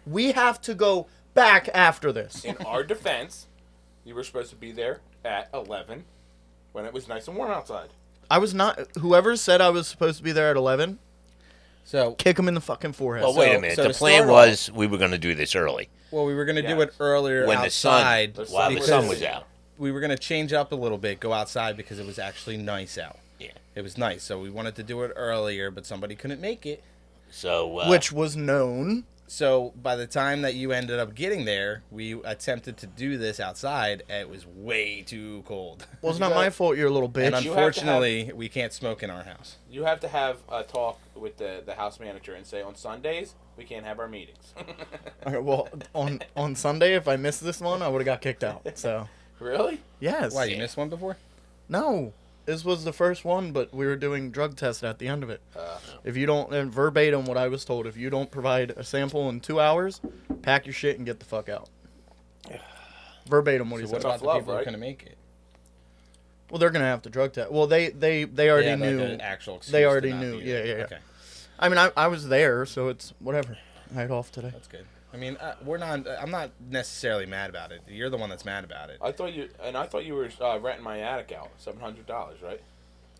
Speaker 4: We have to go back after this.
Speaker 3: In our defense, you were supposed to be there at 11 when it was nice and warm outside.
Speaker 4: I was not. Whoever said I was supposed to be there at 11,
Speaker 1: So,
Speaker 4: kick him in the fucking forehead.
Speaker 2: Well, wait a minute.
Speaker 1: so
Speaker 2: The
Speaker 1: to
Speaker 2: plan
Speaker 1: start
Speaker 2: was we were going to do this early
Speaker 1: well, we were gonna do
Speaker 3: Yeah.
Speaker 1: it earlier
Speaker 2: when
Speaker 1: outside.
Speaker 2: the sun was out.
Speaker 1: We were gonna change up a little bit, go outside because it was actually nice out.
Speaker 2: Yeah.
Speaker 1: It was nice, so we wanted to do it earlier, but somebody couldn't make it.
Speaker 2: So
Speaker 4: which was known.
Speaker 1: So by the time that you ended up getting there, we attempted to do this outside, and it was way too cold.
Speaker 4: Well, it's not my fault. You're a little
Speaker 1: And
Speaker 4: bitch.
Speaker 3: You have to
Speaker 1: unfortunately, we can't smoke in our house.
Speaker 3: You have to have a talk with the house manager and say, on Sundays, we can't have our meetings.
Speaker 4: Okay, well, on Sunday, if I missed this one, I would have got kicked out. So
Speaker 3: Really?
Speaker 4: yes.
Speaker 1: Why, you missed one before?
Speaker 4: No, this was the first one, but we were doing drug tests at the end of it. If you don't, and verbatim what I was told, if you don't provide a sample in 2 hours, pack your shit and get the fuck out. Verbatim what he
Speaker 1: So what
Speaker 4: said.
Speaker 1: about the
Speaker 3: love,
Speaker 1: people
Speaker 3: right?
Speaker 1: who couldn't make it?
Speaker 4: Well, they're gonna have to drug test. Well, they already
Speaker 1: Yeah,
Speaker 4: knew.
Speaker 1: Like an actual excuse
Speaker 4: they
Speaker 1: to
Speaker 4: already
Speaker 1: not
Speaker 4: knew.
Speaker 1: be
Speaker 4: Yeah,
Speaker 1: there.
Speaker 4: yeah, yeah.
Speaker 1: Okay,
Speaker 4: I mean, I was there, so it's whatever. I had off today.
Speaker 1: that's good. I mean, we're not. I'm not necessarily mad about it. You're the one that's mad about it.
Speaker 3: I thought you were renting my attic out, $700, right?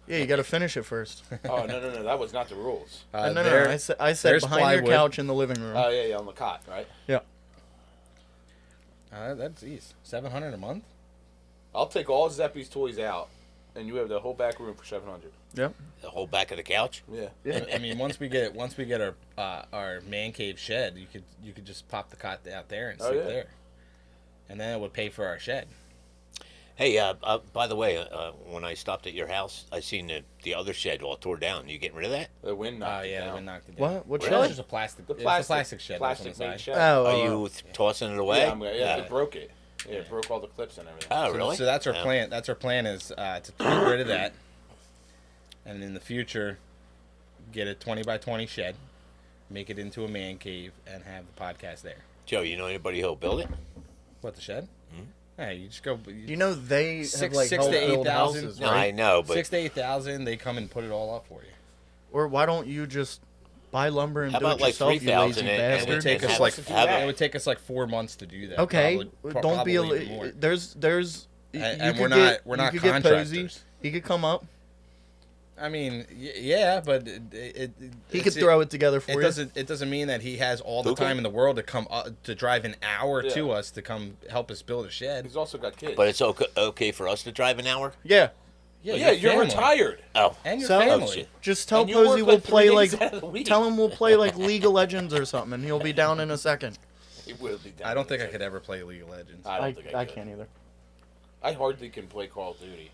Speaker 4: Yeah, you got to finish it first.
Speaker 3: Oh no, that was not the rules.
Speaker 4: No.
Speaker 1: there-
Speaker 4: I said
Speaker 1: there's
Speaker 4: behind your
Speaker 1: plywood.
Speaker 4: couch in the living room.
Speaker 3: Oh yeah, on the cot, right?
Speaker 4: Yeah.
Speaker 1: That's easy. $700 a month.
Speaker 3: I'll take all Zeppy's toys out, and you have the whole back room for $700.
Speaker 4: Yep.
Speaker 2: the whole back of the couch.
Speaker 3: Yeah.
Speaker 1: I mean, once we get our man cave shed, you could just pop the cot out there and sleep
Speaker 3: yeah.
Speaker 1: there, and then it would pay for our shed.
Speaker 2: Hey, by the way, when I stopped at your house, I seen the other shed all tore down. You getting rid of that?
Speaker 3: The wind knocked it
Speaker 1: Yeah,
Speaker 3: down.
Speaker 1: we knocked it down.
Speaker 4: What? What
Speaker 2: Really?
Speaker 1: It's
Speaker 4: shed?
Speaker 1: just a plastic.
Speaker 3: The
Speaker 1: It's
Speaker 3: plastic,
Speaker 1: a plastic shed. that's on
Speaker 3: plastic
Speaker 1: the
Speaker 3: made
Speaker 1: side.
Speaker 3: shed.
Speaker 4: Oh,
Speaker 2: Are you tossing it away?
Speaker 3: Yeah, it broke it. Yeah, it broke all the clips and everything.
Speaker 2: Oh,
Speaker 1: So,
Speaker 2: really?
Speaker 1: so that's our
Speaker 2: Yeah.
Speaker 1: plan. That's our plan is to get rid of that, and in the future, get a 20 by 20 shed, make it into a man cave, and have the podcast there.
Speaker 2: Joe, you know anybody who'll build it?
Speaker 1: What, the shed?
Speaker 2: Mm-hmm.
Speaker 1: Hey, you just go.
Speaker 4: You know they have
Speaker 1: Six
Speaker 4: like
Speaker 1: to
Speaker 4: helped
Speaker 1: eight
Speaker 4: build
Speaker 1: thousand.
Speaker 4: houses,
Speaker 2: No,
Speaker 4: right?
Speaker 2: I know, but
Speaker 1: 6,000 to 8,000. They come and put it all up for you.
Speaker 4: Or why don't you just buy lumber and
Speaker 2: How
Speaker 4: do it
Speaker 2: about, like,
Speaker 4: yourself, you
Speaker 2: 3,000
Speaker 4: lazy
Speaker 2: and
Speaker 1: It would
Speaker 4: bastard?
Speaker 1: take us
Speaker 2: have
Speaker 1: like
Speaker 2: us do that.
Speaker 1: it would take us like 4 months to do that.
Speaker 4: Okay,
Speaker 1: Probably,
Speaker 4: don't be a.
Speaker 1: probably even more.
Speaker 4: There's.
Speaker 1: And
Speaker 4: you
Speaker 1: we're
Speaker 4: could
Speaker 1: not
Speaker 4: you could get
Speaker 1: contractors.
Speaker 4: He could come up.
Speaker 1: I mean, yeah, but
Speaker 4: He could throw it together for you.
Speaker 1: It doesn't mean that he has all the
Speaker 2: Okay.
Speaker 1: time in the world to come to drive an hour
Speaker 3: Yeah.
Speaker 1: to us to come help us build a shed.
Speaker 3: He's also got kids.
Speaker 2: but it's okay for us to drive an hour.
Speaker 4: Yeah.
Speaker 3: yeah,
Speaker 1: your
Speaker 3: you're
Speaker 1: family.
Speaker 3: retired.
Speaker 2: Oh,
Speaker 1: And your
Speaker 4: So-
Speaker 1: family.
Speaker 2: Oh, shit.
Speaker 4: Just tell
Speaker 3: And you work,
Speaker 4: Posey
Speaker 3: like,
Speaker 4: we'll
Speaker 3: 3
Speaker 4: play
Speaker 3: days
Speaker 4: like.
Speaker 3: out of the week.
Speaker 4: Tell him we'll play like League of Legends or something, and he'll be down in a second.
Speaker 3: He will be down
Speaker 1: I don't think I
Speaker 3: there.
Speaker 1: could ever play League of Legends.
Speaker 3: I don't think I could.
Speaker 4: can't either.
Speaker 3: I hardly can play Call of Duty.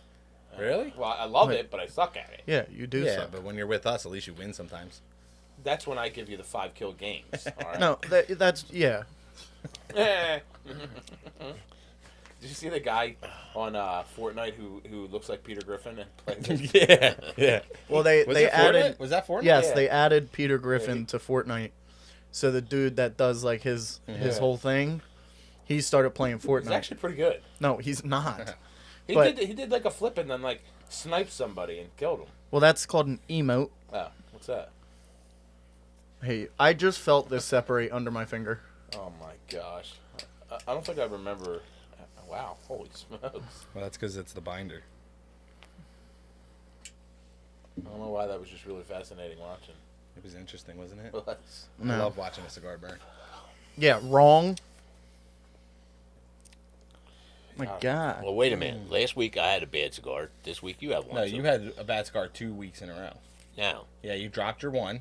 Speaker 1: Really?
Speaker 3: Well, I love
Speaker 4: Wait.
Speaker 3: it, but I suck at it.
Speaker 4: Yeah, you do.
Speaker 1: Yeah,
Speaker 4: suck.
Speaker 1: but when you're with us, at least you win sometimes.
Speaker 3: That's when I give you the 5-kill games. All right?
Speaker 4: No, that's yeah.
Speaker 3: Did you see the guy on Fortnite who looks like Peter Griffin and plays it?
Speaker 1: yeah.
Speaker 4: Well, they
Speaker 1: Was
Speaker 4: they
Speaker 1: it
Speaker 4: added.
Speaker 1: Fortnite? Was that Fortnite?
Speaker 4: Yes,
Speaker 3: Yeah.
Speaker 4: they added Peter Griffin
Speaker 3: Yeah.
Speaker 4: to Fortnite. So the dude that does like his
Speaker 3: Yeah.
Speaker 4: whole thing, he started playing Fortnite.
Speaker 3: He's actually pretty good.
Speaker 4: No, he's not.
Speaker 3: He
Speaker 4: But-
Speaker 3: did like a flip and then like sniped somebody and killed him.
Speaker 4: Well, that's called an emote.
Speaker 3: Oh, what's that?
Speaker 4: Hey, I just felt this separate under my finger.
Speaker 3: Oh my gosh. I don't think I remember. Wow, holy smokes.
Speaker 1: Well, that's because it's the binder.
Speaker 3: I don't know why that was just really fascinating watching.
Speaker 1: It was interesting, wasn't it?
Speaker 3: But
Speaker 1: I
Speaker 4: No.
Speaker 1: love watching a cigar burn.
Speaker 4: Yeah, wrong. My
Speaker 3: Oh,
Speaker 4: God.
Speaker 2: well, wait a minute. Last week I had a bad cigar. This week you have one.
Speaker 1: No,
Speaker 2: so-
Speaker 1: you had a bad cigar 2 weeks in a row.
Speaker 2: No,
Speaker 1: Yeah, you dropped your one.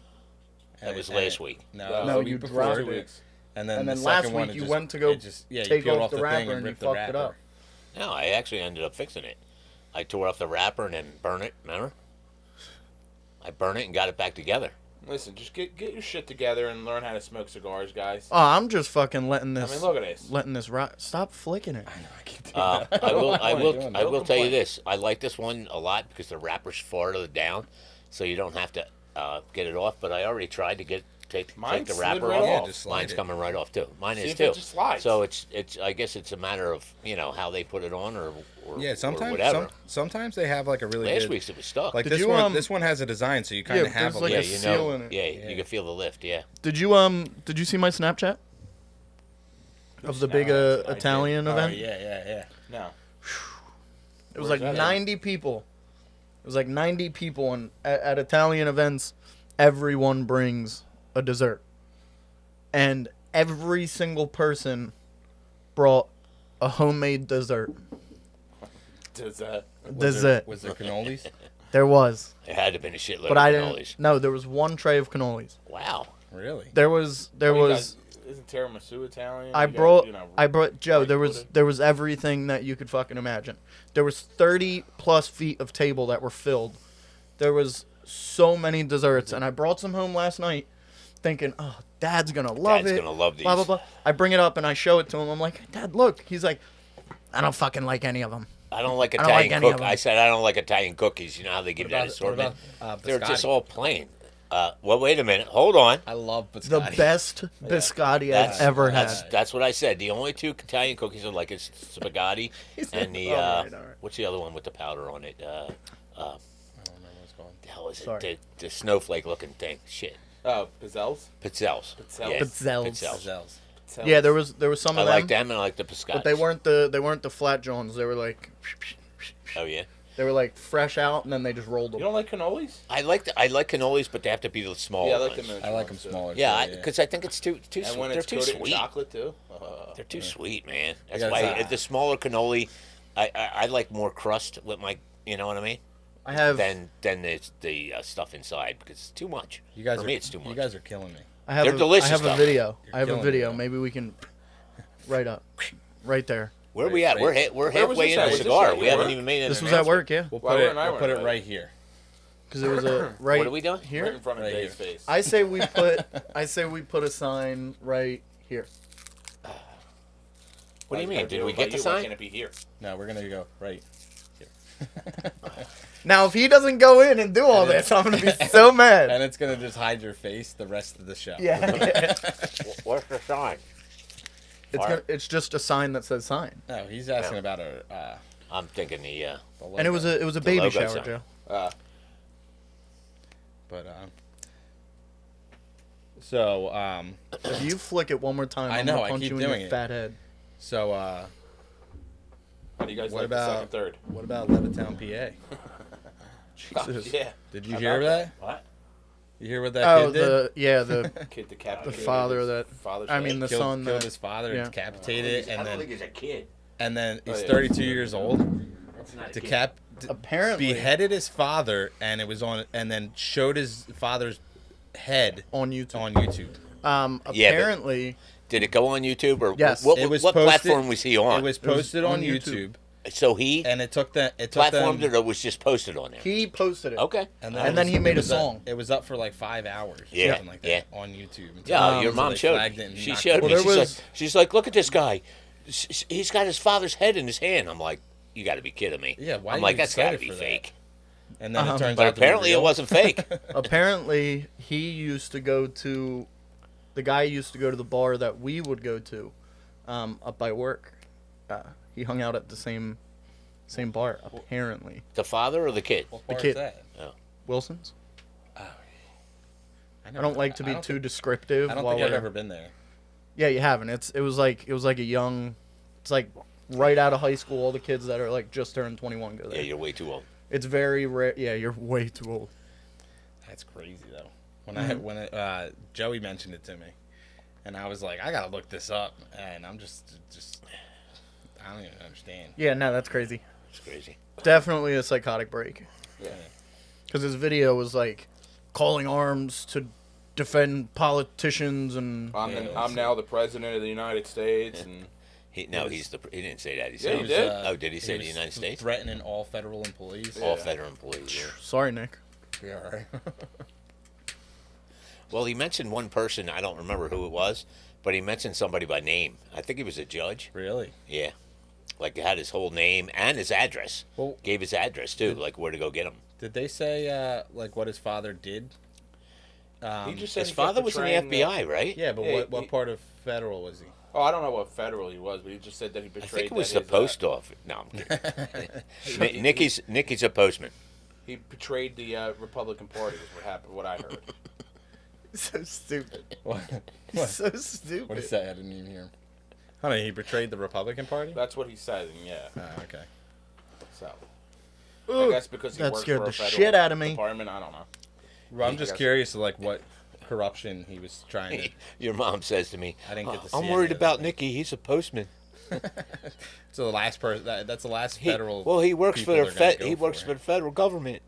Speaker 2: that was last week.
Speaker 1: No,
Speaker 3: No,
Speaker 1: that was
Speaker 4: No,
Speaker 1: the week
Speaker 4: you
Speaker 1: before.
Speaker 4: dropped
Speaker 3: 2
Speaker 4: it.
Speaker 3: weeks.
Speaker 1: And then,
Speaker 4: And then
Speaker 1: the
Speaker 4: last
Speaker 1: second one,
Speaker 4: week
Speaker 1: it
Speaker 4: you
Speaker 1: just-
Speaker 4: went to go
Speaker 1: it just, yeah, you
Speaker 4: take
Speaker 1: peeled
Speaker 4: off the
Speaker 1: thing
Speaker 4: wrapper and you
Speaker 1: ripped the
Speaker 4: fucked it
Speaker 1: wrapper.
Speaker 4: up.
Speaker 2: No, I actually ended up fixing it. I tore off the wrapper and then burned it. Remember? I burned it and got it back together.
Speaker 3: Listen, just get your shit together and learn how to smoke cigars, guys.
Speaker 4: Oh, I'm just fucking letting
Speaker 3: I
Speaker 4: this.
Speaker 3: mean, look at this.
Speaker 4: Letting this rock. Stop flicking it.
Speaker 1: I know, I keep doing
Speaker 2: I
Speaker 1: that.
Speaker 2: will. I
Speaker 1: What
Speaker 2: will.
Speaker 1: am doing?
Speaker 2: I
Speaker 3: Don't
Speaker 2: will tell you
Speaker 3: complain.
Speaker 2: this. I like this one a lot because the wrapper's farther down, so you don't have to get it off. But I already tried to take
Speaker 3: Mine
Speaker 2: the
Speaker 3: slid
Speaker 2: wrapper
Speaker 3: right
Speaker 2: off.
Speaker 3: off.
Speaker 1: Yeah, just slide
Speaker 2: Mine's
Speaker 1: it.
Speaker 2: coming right off too. Mine
Speaker 3: See
Speaker 2: is
Speaker 3: if
Speaker 2: too.
Speaker 3: it just slides.
Speaker 2: So it's. I guess it's a matter of how they put it on or
Speaker 1: Yeah,
Speaker 2: or
Speaker 1: sometimes
Speaker 2: whatever.
Speaker 1: sometimes they have like a really
Speaker 2: Last
Speaker 1: good.
Speaker 2: week's it was stuck.
Speaker 1: Like
Speaker 4: Did
Speaker 1: this
Speaker 4: you,
Speaker 1: one, this one has a design, so you kind of
Speaker 4: Yeah,
Speaker 1: have
Speaker 4: there's
Speaker 1: a
Speaker 4: like
Speaker 2: yeah,
Speaker 4: a
Speaker 1: lift.
Speaker 4: seal in it.
Speaker 2: Yeah, you can feel the lift. Yeah.
Speaker 4: Did you see my Snapchat of the big
Speaker 3: I did.
Speaker 4: Italian
Speaker 1: Oh,
Speaker 4: event?
Speaker 1: yeah.
Speaker 3: No.
Speaker 4: It was
Speaker 3: Where's
Speaker 4: like
Speaker 3: that at?
Speaker 4: 90 people. It was like 90 people, and at Italian events, everyone brings a dessert, and every single person brought a homemade dessert.
Speaker 3: Does that?
Speaker 4: Dessert.
Speaker 1: Was there cannolis?
Speaker 4: There was,
Speaker 2: It had to have been a shitload
Speaker 4: but
Speaker 2: of
Speaker 4: I
Speaker 2: cannolis.
Speaker 4: didn't. No, there was one tray of cannolis.
Speaker 2: Wow.
Speaker 1: Really?
Speaker 4: There was.
Speaker 3: Isn't tiramisu Italian?
Speaker 4: I
Speaker 3: You got,
Speaker 4: brought Joe.
Speaker 3: rice
Speaker 4: There was
Speaker 3: pudding?
Speaker 4: everything that you could fucking imagine. There was 30 plus feet of table that were filled. There was so many desserts, and I brought some home last night, thinking, "Oh, Dad's gonna love
Speaker 2: Dad's
Speaker 4: it."
Speaker 2: gonna love
Speaker 4: Blah blah
Speaker 2: these.
Speaker 4: blah. I bring it up and I show it to him. I'm like, "Dad, look." He's like, "I don't fucking like any of them."
Speaker 2: I don't like
Speaker 4: I don't like
Speaker 2: Italian
Speaker 4: any of
Speaker 2: cook.
Speaker 4: them.
Speaker 2: I said I don't like Italian cookies. You know how they give you that assortment? They're just all plain. Well, wait a minute. Hold on.
Speaker 1: I love
Speaker 4: The
Speaker 1: biscotti.
Speaker 4: best biscotti I've ever had.
Speaker 2: That's what I said. The only two Italian cookies I like is spaghetti and the
Speaker 4: all right.
Speaker 2: what's the other one with the powder on it?
Speaker 1: I don't remember what it's called.
Speaker 2: The hell is
Speaker 4: Sorry.
Speaker 2: it? The snowflake looking thing. Shit.
Speaker 3: Oh, Pizzelles?
Speaker 2: Pizzelles.
Speaker 3: Pizzelles.
Speaker 2: Yeah,
Speaker 4: Pizzelles.
Speaker 2: Pizzelles.
Speaker 1: Zells.
Speaker 3: Pizzelles.
Speaker 4: Yeah, there was some
Speaker 2: I
Speaker 4: of them,
Speaker 2: like them and I like the biscotti.
Speaker 4: but they weren't the flat Johns. They were like
Speaker 2: Oh yeah.
Speaker 4: fresh out, and then they just rolled
Speaker 3: You
Speaker 4: them.
Speaker 3: don't like cannolis?
Speaker 2: I like cannolis, but they have to be the small
Speaker 3: Yeah, I like
Speaker 2: ones.
Speaker 3: the miniature
Speaker 1: I like them
Speaker 3: ones, too.
Speaker 1: smaller.
Speaker 2: Yeah,
Speaker 1: too,
Speaker 2: because I think it's too
Speaker 3: And
Speaker 2: sweet.
Speaker 3: when
Speaker 2: They're
Speaker 3: it's
Speaker 2: too
Speaker 3: coated in
Speaker 2: sweet.
Speaker 3: chocolate, too.
Speaker 2: They're too sweet, man. That's
Speaker 1: Yeah,
Speaker 2: why
Speaker 1: it's-
Speaker 2: the smaller cannoli, I like more crust with my, you know what I mean,
Speaker 4: I have
Speaker 2: than the stuff inside because it's too much.
Speaker 1: You guys
Speaker 2: For
Speaker 1: are,
Speaker 2: me, it's too much.
Speaker 1: You guys are killing me.
Speaker 2: They're delicious,
Speaker 4: I have
Speaker 2: though.
Speaker 4: a video.
Speaker 1: You're
Speaker 4: I have a
Speaker 1: killing
Speaker 4: video.
Speaker 1: me,
Speaker 4: Maybe we can right up, right there.
Speaker 2: Where are we at?
Speaker 1: Right.
Speaker 2: We're
Speaker 3: Where was
Speaker 2: halfway
Speaker 3: this
Speaker 2: into
Speaker 3: at?
Speaker 2: the
Speaker 3: Was this
Speaker 2: cigar.
Speaker 3: at
Speaker 2: We
Speaker 3: your
Speaker 2: haven't
Speaker 3: work?
Speaker 2: even made it.
Speaker 4: This was at work, yeah,
Speaker 1: We'll
Speaker 3: Why
Speaker 1: put it.
Speaker 3: weren't I
Speaker 1: We'll put it
Speaker 3: right?
Speaker 1: right here.
Speaker 4: because it was a right.
Speaker 2: What are we doing?
Speaker 3: Right
Speaker 4: here?
Speaker 3: in front of
Speaker 1: Right
Speaker 3: Dave's
Speaker 1: here.
Speaker 3: face.
Speaker 4: I say we put a sign right here.
Speaker 2: What do you mean? Did we
Speaker 3: Why
Speaker 2: get the
Speaker 3: Why
Speaker 2: sign?
Speaker 3: can't it be here?
Speaker 1: No, we're gonna go right.
Speaker 4: Now, if he doesn't go in and do all
Speaker 1: And
Speaker 4: this, I'm gonna be so mad.
Speaker 1: And it's gonna just hide your face the rest of the show.
Speaker 4: Yeah.
Speaker 2: Where's the sign?
Speaker 4: It's just a sign that says sign.
Speaker 1: No, he's asking about a.
Speaker 2: I'm thinking the
Speaker 4: And it was a baby
Speaker 2: logo
Speaker 4: shower,
Speaker 2: sign.
Speaker 4: Joe.
Speaker 1: So
Speaker 4: If you flick it one more time,
Speaker 1: I
Speaker 4: I'm
Speaker 1: know,
Speaker 4: gonna
Speaker 1: I
Speaker 4: punch
Speaker 1: keep
Speaker 4: you in
Speaker 1: doing
Speaker 4: your
Speaker 1: it.
Speaker 4: fat head.
Speaker 1: So
Speaker 3: How do you guys
Speaker 1: What
Speaker 3: like the
Speaker 1: about-
Speaker 3: second, third?
Speaker 1: what about Levittown, PA?
Speaker 4: Jesus.
Speaker 3: Yeah.
Speaker 1: Did you hear that?
Speaker 2: What?
Speaker 1: You hear what that
Speaker 4: Oh,
Speaker 1: kid did?
Speaker 4: the
Speaker 3: Kid decapitated.
Speaker 4: the father
Speaker 3: his
Speaker 4: that
Speaker 3: father's
Speaker 4: I mean
Speaker 3: head.
Speaker 4: the
Speaker 1: Killed,
Speaker 4: son
Speaker 1: killed
Speaker 4: that
Speaker 1: his father,
Speaker 4: yeah.
Speaker 1: decapitated,
Speaker 2: I don't think he's a kid.
Speaker 1: and then he's
Speaker 3: yeah.
Speaker 1: 32 years old.
Speaker 2: That's not a kid.
Speaker 4: apparently
Speaker 1: Beheaded his father, and it was on, and then showed his father's head
Speaker 4: on YouTube.
Speaker 1: on YouTube.
Speaker 2: Yeah, but-
Speaker 4: Apparently,
Speaker 2: Did it go on YouTube or
Speaker 4: Yes.
Speaker 2: what?
Speaker 1: It was
Speaker 2: What
Speaker 1: posted-
Speaker 2: platform was he on?
Speaker 1: It was posted
Speaker 4: on
Speaker 1: on
Speaker 4: YouTube.
Speaker 1: YouTube,
Speaker 2: so he
Speaker 1: and it took them.
Speaker 2: platformed it or was just posted on there.
Speaker 4: he posted it.
Speaker 2: Okay.
Speaker 1: And
Speaker 4: And
Speaker 1: it
Speaker 4: then
Speaker 1: was-
Speaker 4: he made
Speaker 1: it was
Speaker 4: a
Speaker 1: up-
Speaker 4: song.
Speaker 1: It was up for like 5 hours,
Speaker 2: Yeah,
Speaker 1: something like that,
Speaker 2: yeah.
Speaker 1: on YouTube.
Speaker 2: Yeah, your
Speaker 1: So
Speaker 2: mom
Speaker 1: they
Speaker 2: showed
Speaker 1: flagged
Speaker 2: me.
Speaker 1: it and
Speaker 2: She
Speaker 1: knocked
Speaker 2: showed
Speaker 1: it
Speaker 2: me.
Speaker 4: Well, there
Speaker 2: She's
Speaker 4: was-
Speaker 2: she's like, look at this guy. He's got his father's head in his hand. I'm like, you got to be kidding me.
Speaker 1: Yeah, why
Speaker 2: I'm
Speaker 1: are
Speaker 2: like,
Speaker 1: you
Speaker 2: that's got to
Speaker 1: excited
Speaker 2: be
Speaker 1: for that?
Speaker 2: fake.
Speaker 1: And then it turns
Speaker 2: But
Speaker 1: out to be
Speaker 2: apparently it
Speaker 1: real.
Speaker 2: wasn't fake.
Speaker 4: Apparently, he used to go to. The guy used to go to the bar that we would go to, up by work. He hung out at the same bar. Apparently,
Speaker 2: The father or the kid?
Speaker 1: What bar
Speaker 4: kid.
Speaker 1: is that?
Speaker 4: Wilson's.
Speaker 1: I
Speaker 4: I don't like to be too descriptive.
Speaker 1: I don't
Speaker 4: while
Speaker 1: think I've
Speaker 4: we're-
Speaker 1: ever been there.
Speaker 4: Yeah, you haven't. It was like a young. It's like right out of high school. All the kids that are like just turned 21 go there.
Speaker 2: Yeah, you're way too old.
Speaker 4: It's very rare. Yeah, you're way too old.
Speaker 1: That's crazy though. When Joey mentioned it to me, and I was like, I gotta look this up, and I'm just I don't even understand.
Speaker 4: Yeah, no, that's crazy.
Speaker 2: It's crazy.
Speaker 4: Definitely a psychotic break.
Speaker 3: Yeah.
Speaker 4: Because his video was like calling arms to defend politicians and
Speaker 3: I'm now the president of the United States, and
Speaker 2: He didn't say that. He
Speaker 3: Yeah,
Speaker 2: said
Speaker 3: he did.
Speaker 2: Oh, did he say the
Speaker 1: was
Speaker 2: United States?
Speaker 1: threatening all federal employees?
Speaker 2: All federal employees. Yeah.
Speaker 4: sorry, Nick.
Speaker 1: Yeah, all right.
Speaker 2: Well, he mentioned one person. I don't remember who it was, but he mentioned somebody by name. I think he was a judge.
Speaker 1: Really?
Speaker 2: Yeah. Like, he had his whole name and his address.
Speaker 1: Well-
Speaker 2: Gave his address, too, like where to go get him.
Speaker 1: Did they say like what his father did?
Speaker 3: he just said
Speaker 2: His
Speaker 3: he kept
Speaker 2: father was in the
Speaker 3: betraying
Speaker 2: FBI, right?
Speaker 1: Yeah, but
Speaker 3: Yeah,
Speaker 1: what
Speaker 3: he-
Speaker 1: part of federal was he?
Speaker 3: Oh, I don't know what federal he was, but he just said that he
Speaker 2: I
Speaker 3: betrayed.
Speaker 2: think it was
Speaker 3: that
Speaker 2: the post office. No, I'm kidding. Nikki's a postman.
Speaker 3: He betrayed the Republican Party. Was what happened. What I heard.
Speaker 4: So stupid.
Speaker 1: What?
Speaker 4: So stupid.
Speaker 1: What is that? I didn't even hear him. Honey, he betrayed the Republican Party?
Speaker 3: That's what he said. And yeah.
Speaker 1: Okay.
Speaker 3: So.
Speaker 4: Ooh,
Speaker 3: I guess because he
Speaker 4: that
Speaker 3: worked
Speaker 4: scared
Speaker 3: for a
Speaker 4: the
Speaker 3: federal
Speaker 4: shit out of me.
Speaker 3: department. I don't know.
Speaker 1: Well, I'm just
Speaker 3: guess-
Speaker 1: curious, like what corruption he was trying to.
Speaker 2: Your mom says to me,
Speaker 1: I didn't get to see
Speaker 2: I'm
Speaker 1: any
Speaker 2: worried
Speaker 1: of
Speaker 2: about
Speaker 1: that.
Speaker 2: Nicky. He's a postman.
Speaker 1: So the last person. That's the last federal.
Speaker 2: He works for
Speaker 1: people
Speaker 2: the
Speaker 1: they're gonna go
Speaker 2: he works for
Speaker 1: for.
Speaker 2: the federal government.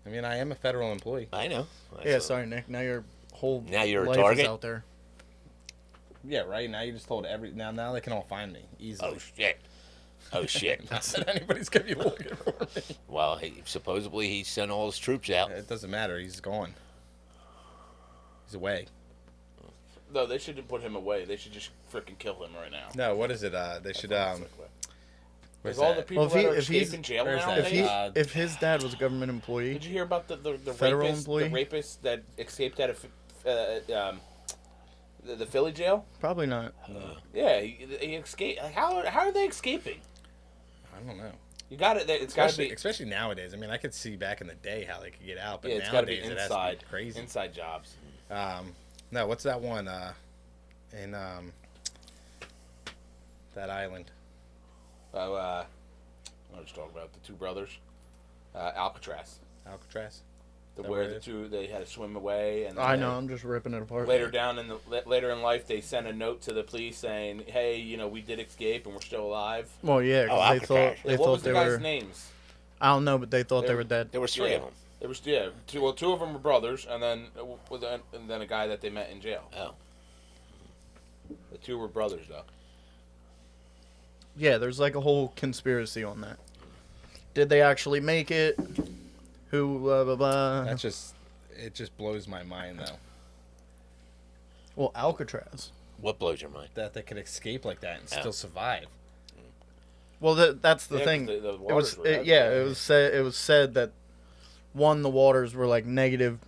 Speaker 1: I mean, I am a federal employee.
Speaker 2: I know.
Speaker 4: Yeah, sorry, Nick. Now your whole
Speaker 2: Now you're a
Speaker 4: life
Speaker 2: target?
Speaker 4: is out there.
Speaker 1: Yeah, right. Now you just told now they can all find me easily.
Speaker 2: Oh shit. Oh shit.
Speaker 1: Not that anybody's gonna be looking for me.
Speaker 2: Well, supposedly he sent all his troops out.
Speaker 1: It doesn't matter. He's gone. He's away.
Speaker 3: No, they shouldn't put him away. They should just freaking kill him right now.
Speaker 1: No, what is it? They should
Speaker 3: There's
Speaker 1: where's
Speaker 3: all the
Speaker 1: that?
Speaker 3: people
Speaker 4: Well, if he-
Speaker 3: that are
Speaker 4: if he's-
Speaker 3: escaping jail
Speaker 1: where's that?
Speaker 3: nowadays.
Speaker 4: If his dad was a government employee,
Speaker 3: Did you hear about the
Speaker 4: Federal
Speaker 3: rapist,
Speaker 4: employee?
Speaker 3: the rapist that escaped out of the Philly jail?
Speaker 4: probably not.
Speaker 3: Yeah, he escaped. Like, how are they escaping?
Speaker 1: I don't know.
Speaker 3: You got it. It's got to be.
Speaker 1: Especially nowadays. I mean, I could see back in the day how they could get out, but
Speaker 3: Yeah, it's got to be
Speaker 1: nowadays it has
Speaker 3: inside.
Speaker 1: to be crazy.
Speaker 3: Inside jobs.
Speaker 1: No, what's that one? In that island.
Speaker 3: I was talking about the two brothers, Alcatraz.
Speaker 1: Alcatraz.
Speaker 3: Where the two they had to swim away, and then
Speaker 4: I know. I'm just ripping it apart.
Speaker 3: later in life they sent a note to the police saying, "Hey, we did escape and we're still alive."
Speaker 4: Well, yeah, 'cause they
Speaker 2: Alcatraz.
Speaker 4: thought
Speaker 3: Yeah, what
Speaker 4: thought
Speaker 3: was
Speaker 4: they
Speaker 3: the guys'
Speaker 4: were.
Speaker 3: names?
Speaker 4: I don't know, but they thought they were dead.
Speaker 2: There was three of them.
Speaker 3: There was two of them were brothers, and then a guy that they met in jail.
Speaker 2: Oh.
Speaker 3: The two were brothers though.
Speaker 4: Yeah, there's like a whole conspiracy on that. Did they actually make it? Who? Blah blah blah.
Speaker 1: It just blows my mind though
Speaker 4: Well, Alcatraz.
Speaker 2: What blows your mind?
Speaker 1: that they could escape like that and still survive.
Speaker 4: Well, that's the
Speaker 3: Yeah, 'cause
Speaker 4: thing.
Speaker 3: the
Speaker 4: It
Speaker 3: waters
Speaker 4: was
Speaker 3: were bad.
Speaker 4: it was said that the waters were like negative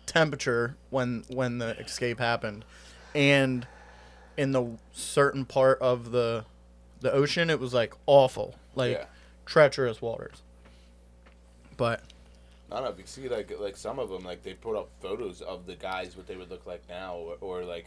Speaker 4: temperature when the escape happened, and in the certain part of the ocean, it was like awful, like treacherous waters. But
Speaker 3: I don't know if you see like some of them, like they put up photos of the guys what they would look like now, or like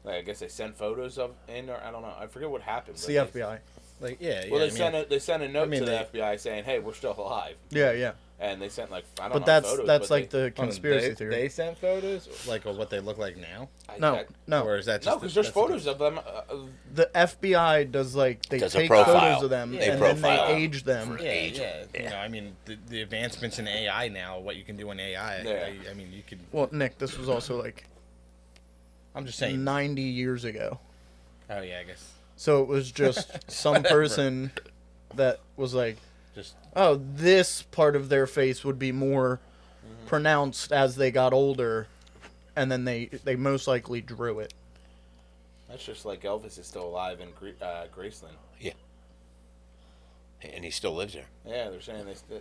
Speaker 3: I guess they sent photos of in, or I don't know, I forget what happened.
Speaker 4: It's the FBI.
Speaker 1: Like yeah.
Speaker 3: Well, they sent a note to the FBI saying, "Hey, we're still alive."
Speaker 4: Yeah.
Speaker 3: And they sent like I don't
Speaker 4: but
Speaker 3: know.
Speaker 4: that's
Speaker 3: photos,
Speaker 4: that's
Speaker 3: but
Speaker 4: like the conspiracy theory.
Speaker 1: They sent photos like of what they look like now.
Speaker 4: No.
Speaker 1: Or is that just
Speaker 3: no? Because there's photos of them.
Speaker 4: The FBI does like they
Speaker 2: does
Speaker 4: take photos of them and then they age them.
Speaker 1: Yeah. You know, I mean, the advancements in AI now, what you can do in AI. I mean, you could.
Speaker 4: Well, Nick, this was also like.
Speaker 1: I'm just saying.
Speaker 4: 90 years ago.
Speaker 1: Oh yeah, I guess.
Speaker 4: So it was just some person that was like,
Speaker 1: just
Speaker 4: this part of their face would be more pronounced as they got older, and then they most likely drew it.
Speaker 3: That's just like Elvis is still alive in Graceland.
Speaker 2: Yeah. And he still lives there.
Speaker 3: Yeah,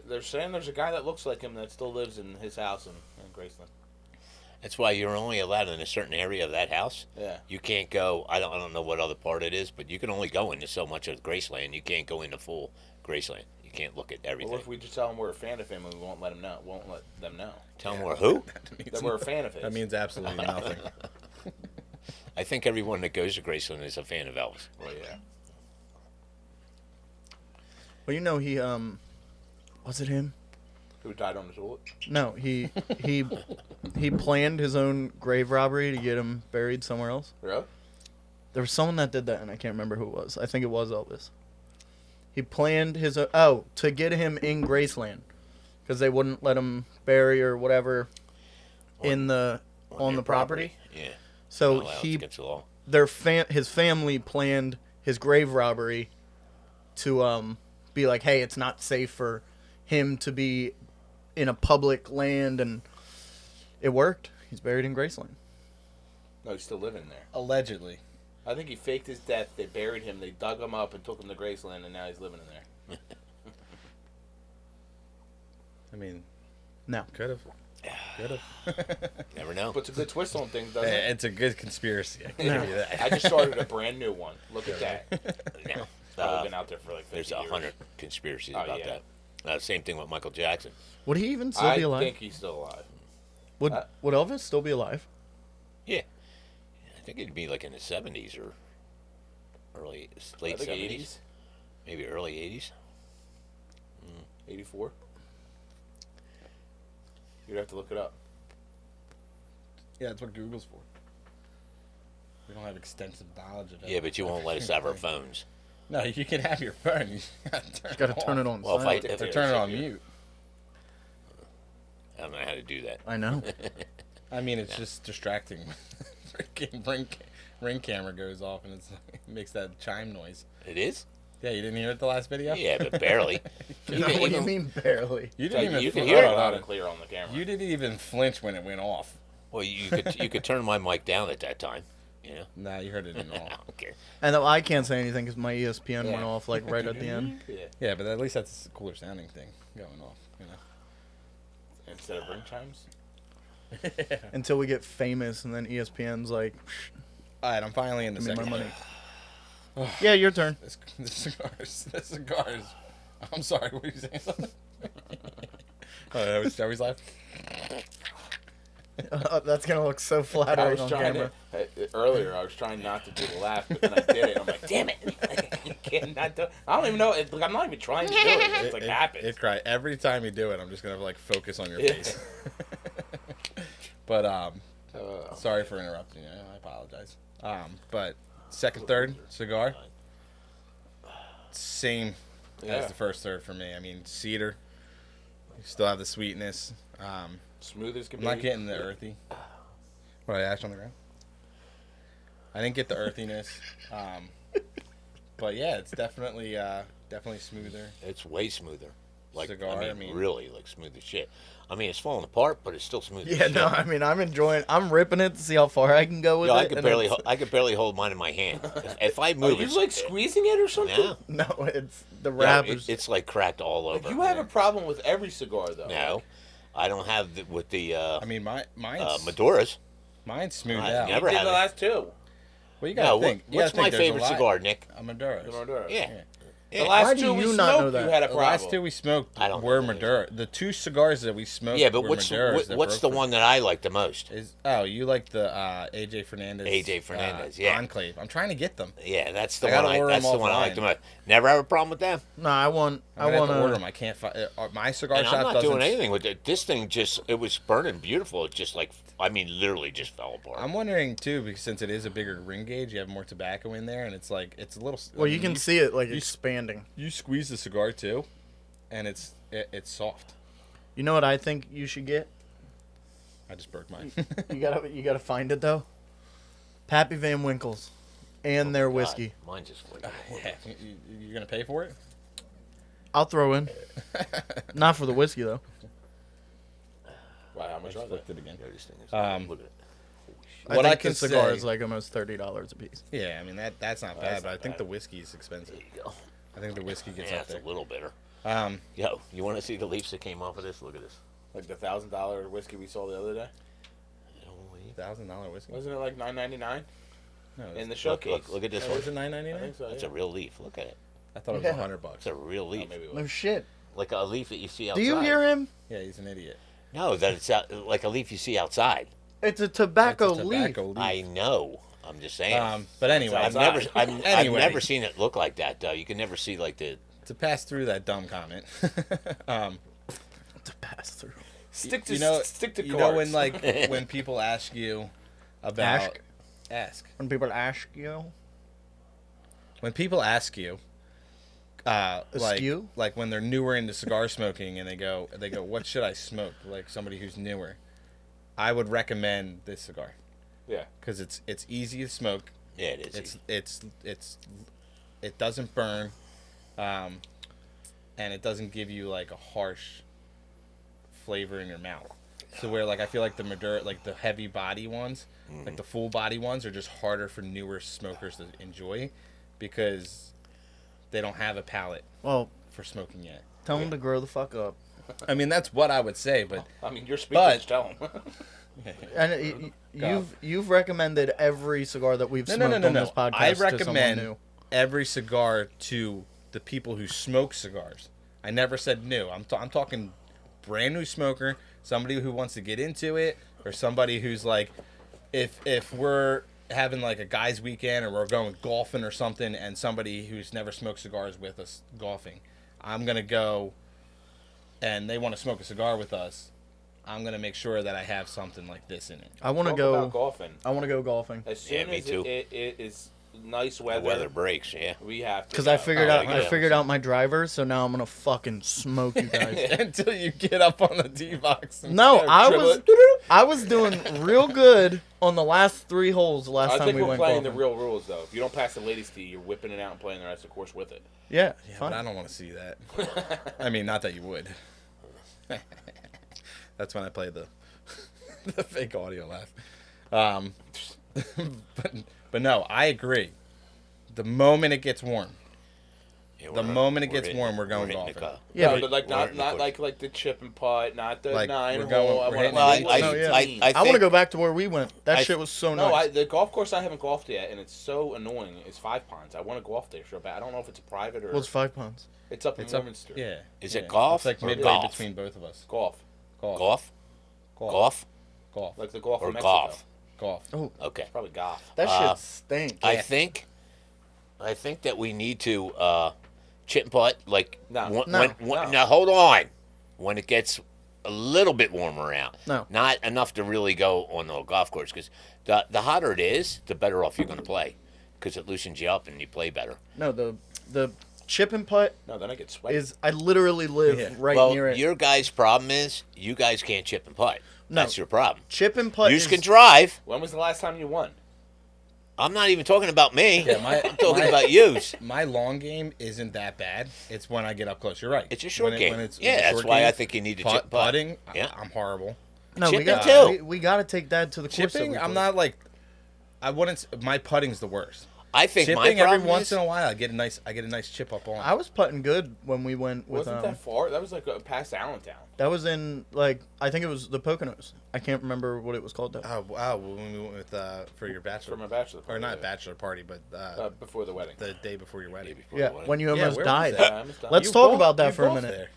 Speaker 3: they're saying there's a guy that looks like him that still lives in his house in Graceland.
Speaker 2: That's why you're only allowed in a certain area of that house.
Speaker 3: Yeah.
Speaker 2: You can't go. I don't know what other part it is, but you can only go into so much of Graceland. You can't go into full Graceland. You can't look at everything.
Speaker 3: Well, if we just tell them we're a fan of him, and we won't let them know.
Speaker 2: Tell them we're who?
Speaker 3: That we're a fan of his.
Speaker 1: That means absolutely nothing.
Speaker 2: I think everyone that goes to Graceland is a fan of Elvis.
Speaker 3: Well, yeah.
Speaker 4: Well, you know he was it him?
Speaker 3: Who died on the toilet?
Speaker 4: No, he planned his own grave robbery to get him buried somewhere else.
Speaker 3: Really?
Speaker 4: There was someone that did that, and I can't remember who it was. I think it was Elvis. He planned his to get him in Graceland, because they wouldn't let him bury or whatever on the property.
Speaker 2: Yeah.
Speaker 4: So
Speaker 2: It's against the law.
Speaker 4: his family planned his grave robbery to be like, hey, it's not safe for him to be in a public land, and it worked. He's buried in Graceland.
Speaker 3: No, he's still living there.
Speaker 1: Allegedly.
Speaker 3: I think he faked his death. They buried him. They dug him up and took him to Graceland, and now he's living in there.
Speaker 1: I mean,
Speaker 4: No.
Speaker 1: could have.
Speaker 2: Never know.
Speaker 3: Puts a good twist on things, doesn't it?
Speaker 1: It's a good conspiracy. I can give you that.
Speaker 3: I just started a brand new one. Look at that.
Speaker 2: Yeah.
Speaker 3: I've been out there for like 50
Speaker 2: There's
Speaker 3: years.
Speaker 2: 100 conspiracies
Speaker 3: Oh,
Speaker 2: about
Speaker 3: yeah.
Speaker 2: that. Same thing with Michael Jackson.
Speaker 4: Would he even still be alive?
Speaker 3: I think he's still alive.
Speaker 4: Would Elvis still be alive?
Speaker 2: Yeah. I think it'd be like in the 70s or late 70s.
Speaker 3: 80s.
Speaker 2: Maybe early 80s.
Speaker 3: 84. You'd have to look it up.
Speaker 1: Yeah, that's what Google's for. We don't have extensive knowledge of it.
Speaker 2: Yeah, but you won't let us have our phones.
Speaker 1: No, you can have your phone. You
Speaker 4: Got to turn it on.
Speaker 2: Well,
Speaker 4: silent.
Speaker 2: if
Speaker 1: Or turn it on mute.
Speaker 2: I don't know how to do that.
Speaker 4: I know.
Speaker 1: I mean, it's just distracting. Freaking ring camera goes off and it makes that chime noise.
Speaker 2: It is?
Speaker 1: Yeah, you didn't hear it the last video?
Speaker 2: Yeah, but barely.
Speaker 4: What do you mean barely?
Speaker 1: You didn't even
Speaker 3: You can
Speaker 1: fl-
Speaker 3: hear it
Speaker 1: hold on,
Speaker 3: loud
Speaker 1: hold
Speaker 3: and
Speaker 1: on.
Speaker 3: clear on the camera.
Speaker 1: You didn't even flinch when it went off.
Speaker 2: Well, you could turn my mic down at that time. You know?
Speaker 1: Nah, you heard it in
Speaker 2: I
Speaker 1: all.
Speaker 2: don't care.
Speaker 4: And though I can't say anything because my ESPN went
Speaker 3: Yeah.
Speaker 4: off like right at the end.
Speaker 3: Yeah.
Speaker 1: Yeah, but at least that's a cooler sounding thing going off, you know.
Speaker 3: Instead of ring chimes.
Speaker 4: Until we get famous, and then ESPN's like,
Speaker 1: All right, I'm finally in the
Speaker 4: give me my
Speaker 1: second.
Speaker 4: money. Yeah, your turn.
Speaker 1: The cigars. I'm sorry, what were you saying? Oh, that was Joey's laugh?
Speaker 4: That's gonna look so flattering on camera.
Speaker 3: Earlier, I was trying not to do the laugh, but then I did it. I'm like, damn it! I can't not do. I don't even know. I'm not even trying to do it. It's like happens.
Speaker 1: It cry every time you do it. I'm just gonna like focus on your
Speaker 3: Yeah.
Speaker 1: face. But sorry for interrupting you. I apologize. But second, third cigar, same as the first third for me. I mean, cedar. You still have the sweetness.
Speaker 3: Smooth as can
Speaker 1: I'm
Speaker 3: be.
Speaker 1: not getting the earthy. What, ash on the ground? I didn't get the earthiness. But yeah, it's definitely smoother.
Speaker 2: It's way smoother. Like
Speaker 1: Cigar,
Speaker 2: I mean, really like smooth as shit. I mean, it's falling apart, but it's still smooth.
Speaker 4: Yeah,
Speaker 2: as
Speaker 4: no,
Speaker 2: shit.
Speaker 4: I mean, I'm enjoying. I'm ripping it to see how far I can go with
Speaker 2: Yo,
Speaker 4: it.
Speaker 2: I could barely hold mine in my hand. If I
Speaker 3: Are
Speaker 2: move,
Speaker 3: you
Speaker 2: it's
Speaker 3: like squeezing it or something?
Speaker 2: no.
Speaker 4: No, it's the
Speaker 2: Yeah,
Speaker 4: wrap. is
Speaker 2: it's like cracked all over.
Speaker 3: Like, you have a problem with every cigar, though.
Speaker 2: No, I don't have with the
Speaker 1: I mean, mine's
Speaker 2: Maduras.
Speaker 1: mine's smoothed
Speaker 2: I
Speaker 1: out.
Speaker 2: never
Speaker 3: You did
Speaker 2: had
Speaker 3: the
Speaker 2: it.
Speaker 3: last two.
Speaker 1: Well, you gotta think.
Speaker 2: What's my favorite cigar, Nick?
Speaker 1: A Maduro.
Speaker 2: Yeah.
Speaker 3: The last
Speaker 4: Why do
Speaker 3: two we
Speaker 4: you not know
Speaker 3: smoked,
Speaker 4: that?
Speaker 3: you had a
Speaker 1: The
Speaker 3: problem.
Speaker 1: last two we smoked
Speaker 2: I don't
Speaker 1: were
Speaker 2: know.
Speaker 1: Maduro. The two cigars that we smoked
Speaker 2: Yeah, but
Speaker 1: were
Speaker 2: what's
Speaker 1: Maduros that
Speaker 2: what's
Speaker 1: broke
Speaker 2: the
Speaker 1: for-
Speaker 2: one that I like the most?
Speaker 1: You like the AJ Fernandez?
Speaker 2: AJ Fernandez, yeah.
Speaker 1: Enclave. I'm trying to get them.
Speaker 2: Yeah, that's the
Speaker 1: I gotta
Speaker 2: one.
Speaker 1: order
Speaker 2: That's
Speaker 1: them
Speaker 2: the one I like
Speaker 1: offline.
Speaker 2: the most. Never have a problem with them.
Speaker 4: No, I want
Speaker 1: I'm gonna have to order
Speaker 4: to.
Speaker 1: them. I can't find my cigar
Speaker 2: And
Speaker 1: shop.
Speaker 2: I'm not
Speaker 1: doesn't.
Speaker 2: doing anything with it. This thing it was burning beautiful. It just literally just fell apart.
Speaker 1: I'm wondering too, because since it is a bigger ring gauge, you have more tobacco in there, and it's a little.
Speaker 4: Well, you can see it expanding.
Speaker 1: You squeeze the cigar too, and it's soft.
Speaker 4: You know what I think you should get?
Speaker 1: I just broke mine.
Speaker 4: You gotta find it though. Pappy Van Winkle's and their
Speaker 2: God,
Speaker 4: whiskey.
Speaker 2: Mine just
Speaker 1: Yeah, you're gonna pay for it?
Speaker 4: I'll throw in. Not for the whiskey though.
Speaker 3: Wow, how much are they?
Speaker 1: Flipped it again.
Speaker 2: This thing is, look at it.
Speaker 1: What
Speaker 4: I
Speaker 1: I
Speaker 4: think
Speaker 1: can
Speaker 4: the cigar
Speaker 1: say-
Speaker 4: is like almost $30 a piece.
Speaker 1: Yeah, I mean that's not bad,
Speaker 3: that's
Speaker 1: but I
Speaker 3: not
Speaker 1: think
Speaker 3: bad.
Speaker 1: the whiskey is expensive.
Speaker 2: There you go.
Speaker 1: I think the whiskey gets
Speaker 2: Yeah,
Speaker 1: up
Speaker 2: it's
Speaker 1: there.
Speaker 2: a little bitter.
Speaker 1: Um,
Speaker 2: Yo, you want to see the leaves that came off of this? Look at this.
Speaker 3: Like the $1,000 whiskey we saw the other day.
Speaker 1: $1,000 whiskey.
Speaker 3: Wasn't it like $9.99
Speaker 1: No,
Speaker 3: in the
Speaker 2: Look,
Speaker 3: showcase?
Speaker 2: look at this
Speaker 1: Oh,
Speaker 2: one.
Speaker 1: was it
Speaker 3: I
Speaker 1: $9.99?
Speaker 3: think so.
Speaker 2: That's
Speaker 3: Yeah.
Speaker 2: a real leaf. Look at it.
Speaker 1: I thought it was
Speaker 4: Yeah.
Speaker 1: $100.
Speaker 2: It's a real
Speaker 3: Oh,
Speaker 2: leaf.
Speaker 3: maybe it
Speaker 4: No
Speaker 3: was.
Speaker 4: shit.
Speaker 2: Like a leaf that you see outside.
Speaker 4: Do you hear him?
Speaker 1: Yeah, he's an idiot.
Speaker 2: No, that it's like a leaf you see outside.
Speaker 4: It's a tobacco
Speaker 1: That's a
Speaker 4: leaf.
Speaker 1: tobacco leaf.
Speaker 2: I know. I'm just saying.
Speaker 1: But anyway,
Speaker 2: I've
Speaker 3: outside.
Speaker 2: I've never seen it look like that though. You can never see like the.
Speaker 1: to pass through that dumb comment.
Speaker 4: To pass through.
Speaker 3: Stick to
Speaker 1: you
Speaker 3: cards.
Speaker 1: know when when people ask you about ask
Speaker 4: When people ask you,
Speaker 1: when people ask you
Speaker 4: Askew?
Speaker 1: like when they're newer into cigar smoking and they go what should I smoke, like somebody who's newer, I would recommend this cigar
Speaker 3: Yeah.
Speaker 1: because it's easy to smoke.
Speaker 2: Yeah, it is.
Speaker 1: It doesn't burn, and it doesn't give you like a harsh flavor in your mouth. So where like I feel like the Maduro, like the heavy body ones, like the full body ones, are just harder for newer smokers to enjoy because they don't have a palate
Speaker 4: well,
Speaker 1: for smoking yet.
Speaker 4: tell them to grow the fuck up.
Speaker 1: I mean that's what I would say, but
Speaker 3: I mean, you're speaking.
Speaker 1: But-
Speaker 3: Tell them.
Speaker 4: And you've recommended every cigar that we've smoked on this podcast
Speaker 1: I
Speaker 4: to someone
Speaker 1: recommend
Speaker 4: new.
Speaker 1: every cigar to the people who smoke cigars. I never said new. I'm talking brand new smoker, somebody who wants to get into it, or somebody who's like, if we're having like a guys' weekend or we're going golfing or something, and somebody who's never smoked cigars with us golfing, I'm gonna go, and they want to smoke a cigar with us. I'm gonna make sure that I have something like this in it.
Speaker 4: I want to
Speaker 3: Talk
Speaker 4: go.
Speaker 3: about golfing.
Speaker 4: I want to go golfing
Speaker 3: As soon
Speaker 2: Yeah, me
Speaker 3: as
Speaker 2: too.
Speaker 3: it is nice
Speaker 2: The
Speaker 3: weather,
Speaker 2: weather breaks. Yeah.
Speaker 3: we have to.
Speaker 4: because I
Speaker 3: go.
Speaker 4: figured
Speaker 2: Oh,
Speaker 4: out.
Speaker 2: yeah.
Speaker 4: I figured out my driver, so now I'm gonna fucking smoke you guys.
Speaker 1: Until you get up on the D-box. and
Speaker 4: No,
Speaker 1: start
Speaker 4: I
Speaker 1: dribbling.
Speaker 4: was doing real good on the last 3 holes last
Speaker 3: I
Speaker 4: time
Speaker 3: think
Speaker 4: we
Speaker 3: we're
Speaker 4: went
Speaker 3: playing
Speaker 4: golfing.
Speaker 3: the real rules, though. If you don't pass the ladies' tee, you're whipping it out and playing the rest of the course with it.
Speaker 4: Yeah,
Speaker 1: Yeah,
Speaker 4: fine.
Speaker 1: but I don't want to see that. I mean, not that you would. That's when I play the fake audio laugh. But no, I agree. The moment it gets warm,
Speaker 2: Yeah,
Speaker 1: The
Speaker 2: we're-
Speaker 1: moment it gets
Speaker 2: hitting-
Speaker 1: warm, we're going
Speaker 2: hitting the
Speaker 1: golfing.
Speaker 2: cup.
Speaker 4: Yeah,
Speaker 3: no,
Speaker 4: but
Speaker 3: but like
Speaker 2: we're
Speaker 3: not
Speaker 2: hitting the
Speaker 3: not
Speaker 2: course.
Speaker 3: like the chip and putt, not the
Speaker 1: Like,
Speaker 3: 9
Speaker 1: we're
Speaker 3: hole.
Speaker 1: going-
Speaker 3: I
Speaker 1: we're
Speaker 3: want
Speaker 1: hitting
Speaker 2: Well, I,
Speaker 1: the
Speaker 2: I,
Speaker 4: No, yeah.
Speaker 2: I,
Speaker 4: I want to
Speaker 2: think-
Speaker 4: go back to where we went. That
Speaker 2: I-
Speaker 4: shit was so
Speaker 3: No,
Speaker 4: nice.
Speaker 3: the golf course I haven't golfed yet, and it's so annoying. It's 5 Ponds. I want to golf there so bad. I don't know if it's a private or
Speaker 4: What's 5 pounds?
Speaker 3: it's up in
Speaker 1: it's up.
Speaker 3: Warminster.
Speaker 1: Yeah.
Speaker 2: Is
Speaker 1: yeah.
Speaker 2: it golf
Speaker 1: It's like
Speaker 2: or
Speaker 1: midway
Speaker 2: golf?
Speaker 1: between both of us.
Speaker 3: Golf,
Speaker 1: Golf.
Speaker 2: Golf?
Speaker 1: Golf.
Speaker 2: Golf?
Speaker 1: Golf.
Speaker 3: like the golf
Speaker 2: Or
Speaker 3: in Mexico.
Speaker 2: golf?
Speaker 1: Golf.
Speaker 4: Oh,
Speaker 2: Okay.
Speaker 3: Probably golf.
Speaker 4: that
Speaker 2: Uh,
Speaker 4: shit stink.
Speaker 2: I think that we need to chip and putt like
Speaker 3: No.
Speaker 2: when, now hold on, when it gets a little bit warmer out.
Speaker 4: No.
Speaker 2: Not enough to really go on the golf course because the hotter it is, the better off you're going to play because it loosens you up and you play better.
Speaker 4: No, the chip and putt
Speaker 3: No, then I get sweaty.
Speaker 4: is. I literally live
Speaker 1: Yeah.
Speaker 4: right
Speaker 2: well,
Speaker 4: near it.
Speaker 2: your guys' problem is you guys can't chip and putt.
Speaker 4: No.
Speaker 2: That's your problem.
Speaker 4: Chip and putt
Speaker 2: You
Speaker 4: is.
Speaker 2: can drive.
Speaker 3: When was the last time you won?
Speaker 2: I'm not even talking about me.
Speaker 1: Yeah,
Speaker 2: I'm talking about yous.
Speaker 1: My long game isn't that bad. It's when I get up close. You're right.
Speaker 2: It's a short
Speaker 1: When
Speaker 2: game.
Speaker 1: it's
Speaker 2: Yeah,
Speaker 1: a
Speaker 2: that's
Speaker 1: short
Speaker 2: why
Speaker 1: game.
Speaker 2: I think you need to chip and putt.
Speaker 1: Putting,
Speaker 2: Yeah.
Speaker 1: I'm horrible.
Speaker 4: No, we
Speaker 2: Chipping
Speaker 4: got
Speaker 2: too.
Speaker 4: we got to take that to the course. that
Speaker 1: Chipping,
Speaker 4: we
Speaker 1: I'm
Speaker 4: play.
Speaker 1: not like. I wouldn't. My putting's the worst.
Speaker 2: I think my
Speaker 1: chipping every
Speaker 2: problem
Speaker 1: once
Speaker 2: is,
Speaker 1: in a while. I get a nice chip up on.
Speaker 4: I was putting good when we went with.
Speaker 3: Wasn't that far? That was like past Allentown.
Speaker 4: That was in like I think it was the Poconos. I can't remember what it was called though.
Speaker 1: Oh wow! When we went with for your bachelor,
Speaker 3: For my bachelor party,
Speaker 1: or not bachelor party, but
Speaker 3: before the wedding.
Speaker 1: the day before your wedding.
Speaker 4: Yeah, when you almost
Speaker 1: where was
Speaker 4: died.
Speaker 1: that?
Speaker 3: I almost died.
Speaker 4: Let's
Speaker 1: You
Speaker 4: talk
Speaker 1: both-
Speaker 4: about that
Speaker 1: you
Speaker 4: for a
Speaker 1: both
Speaker 4: minute.
Speaker 1: there.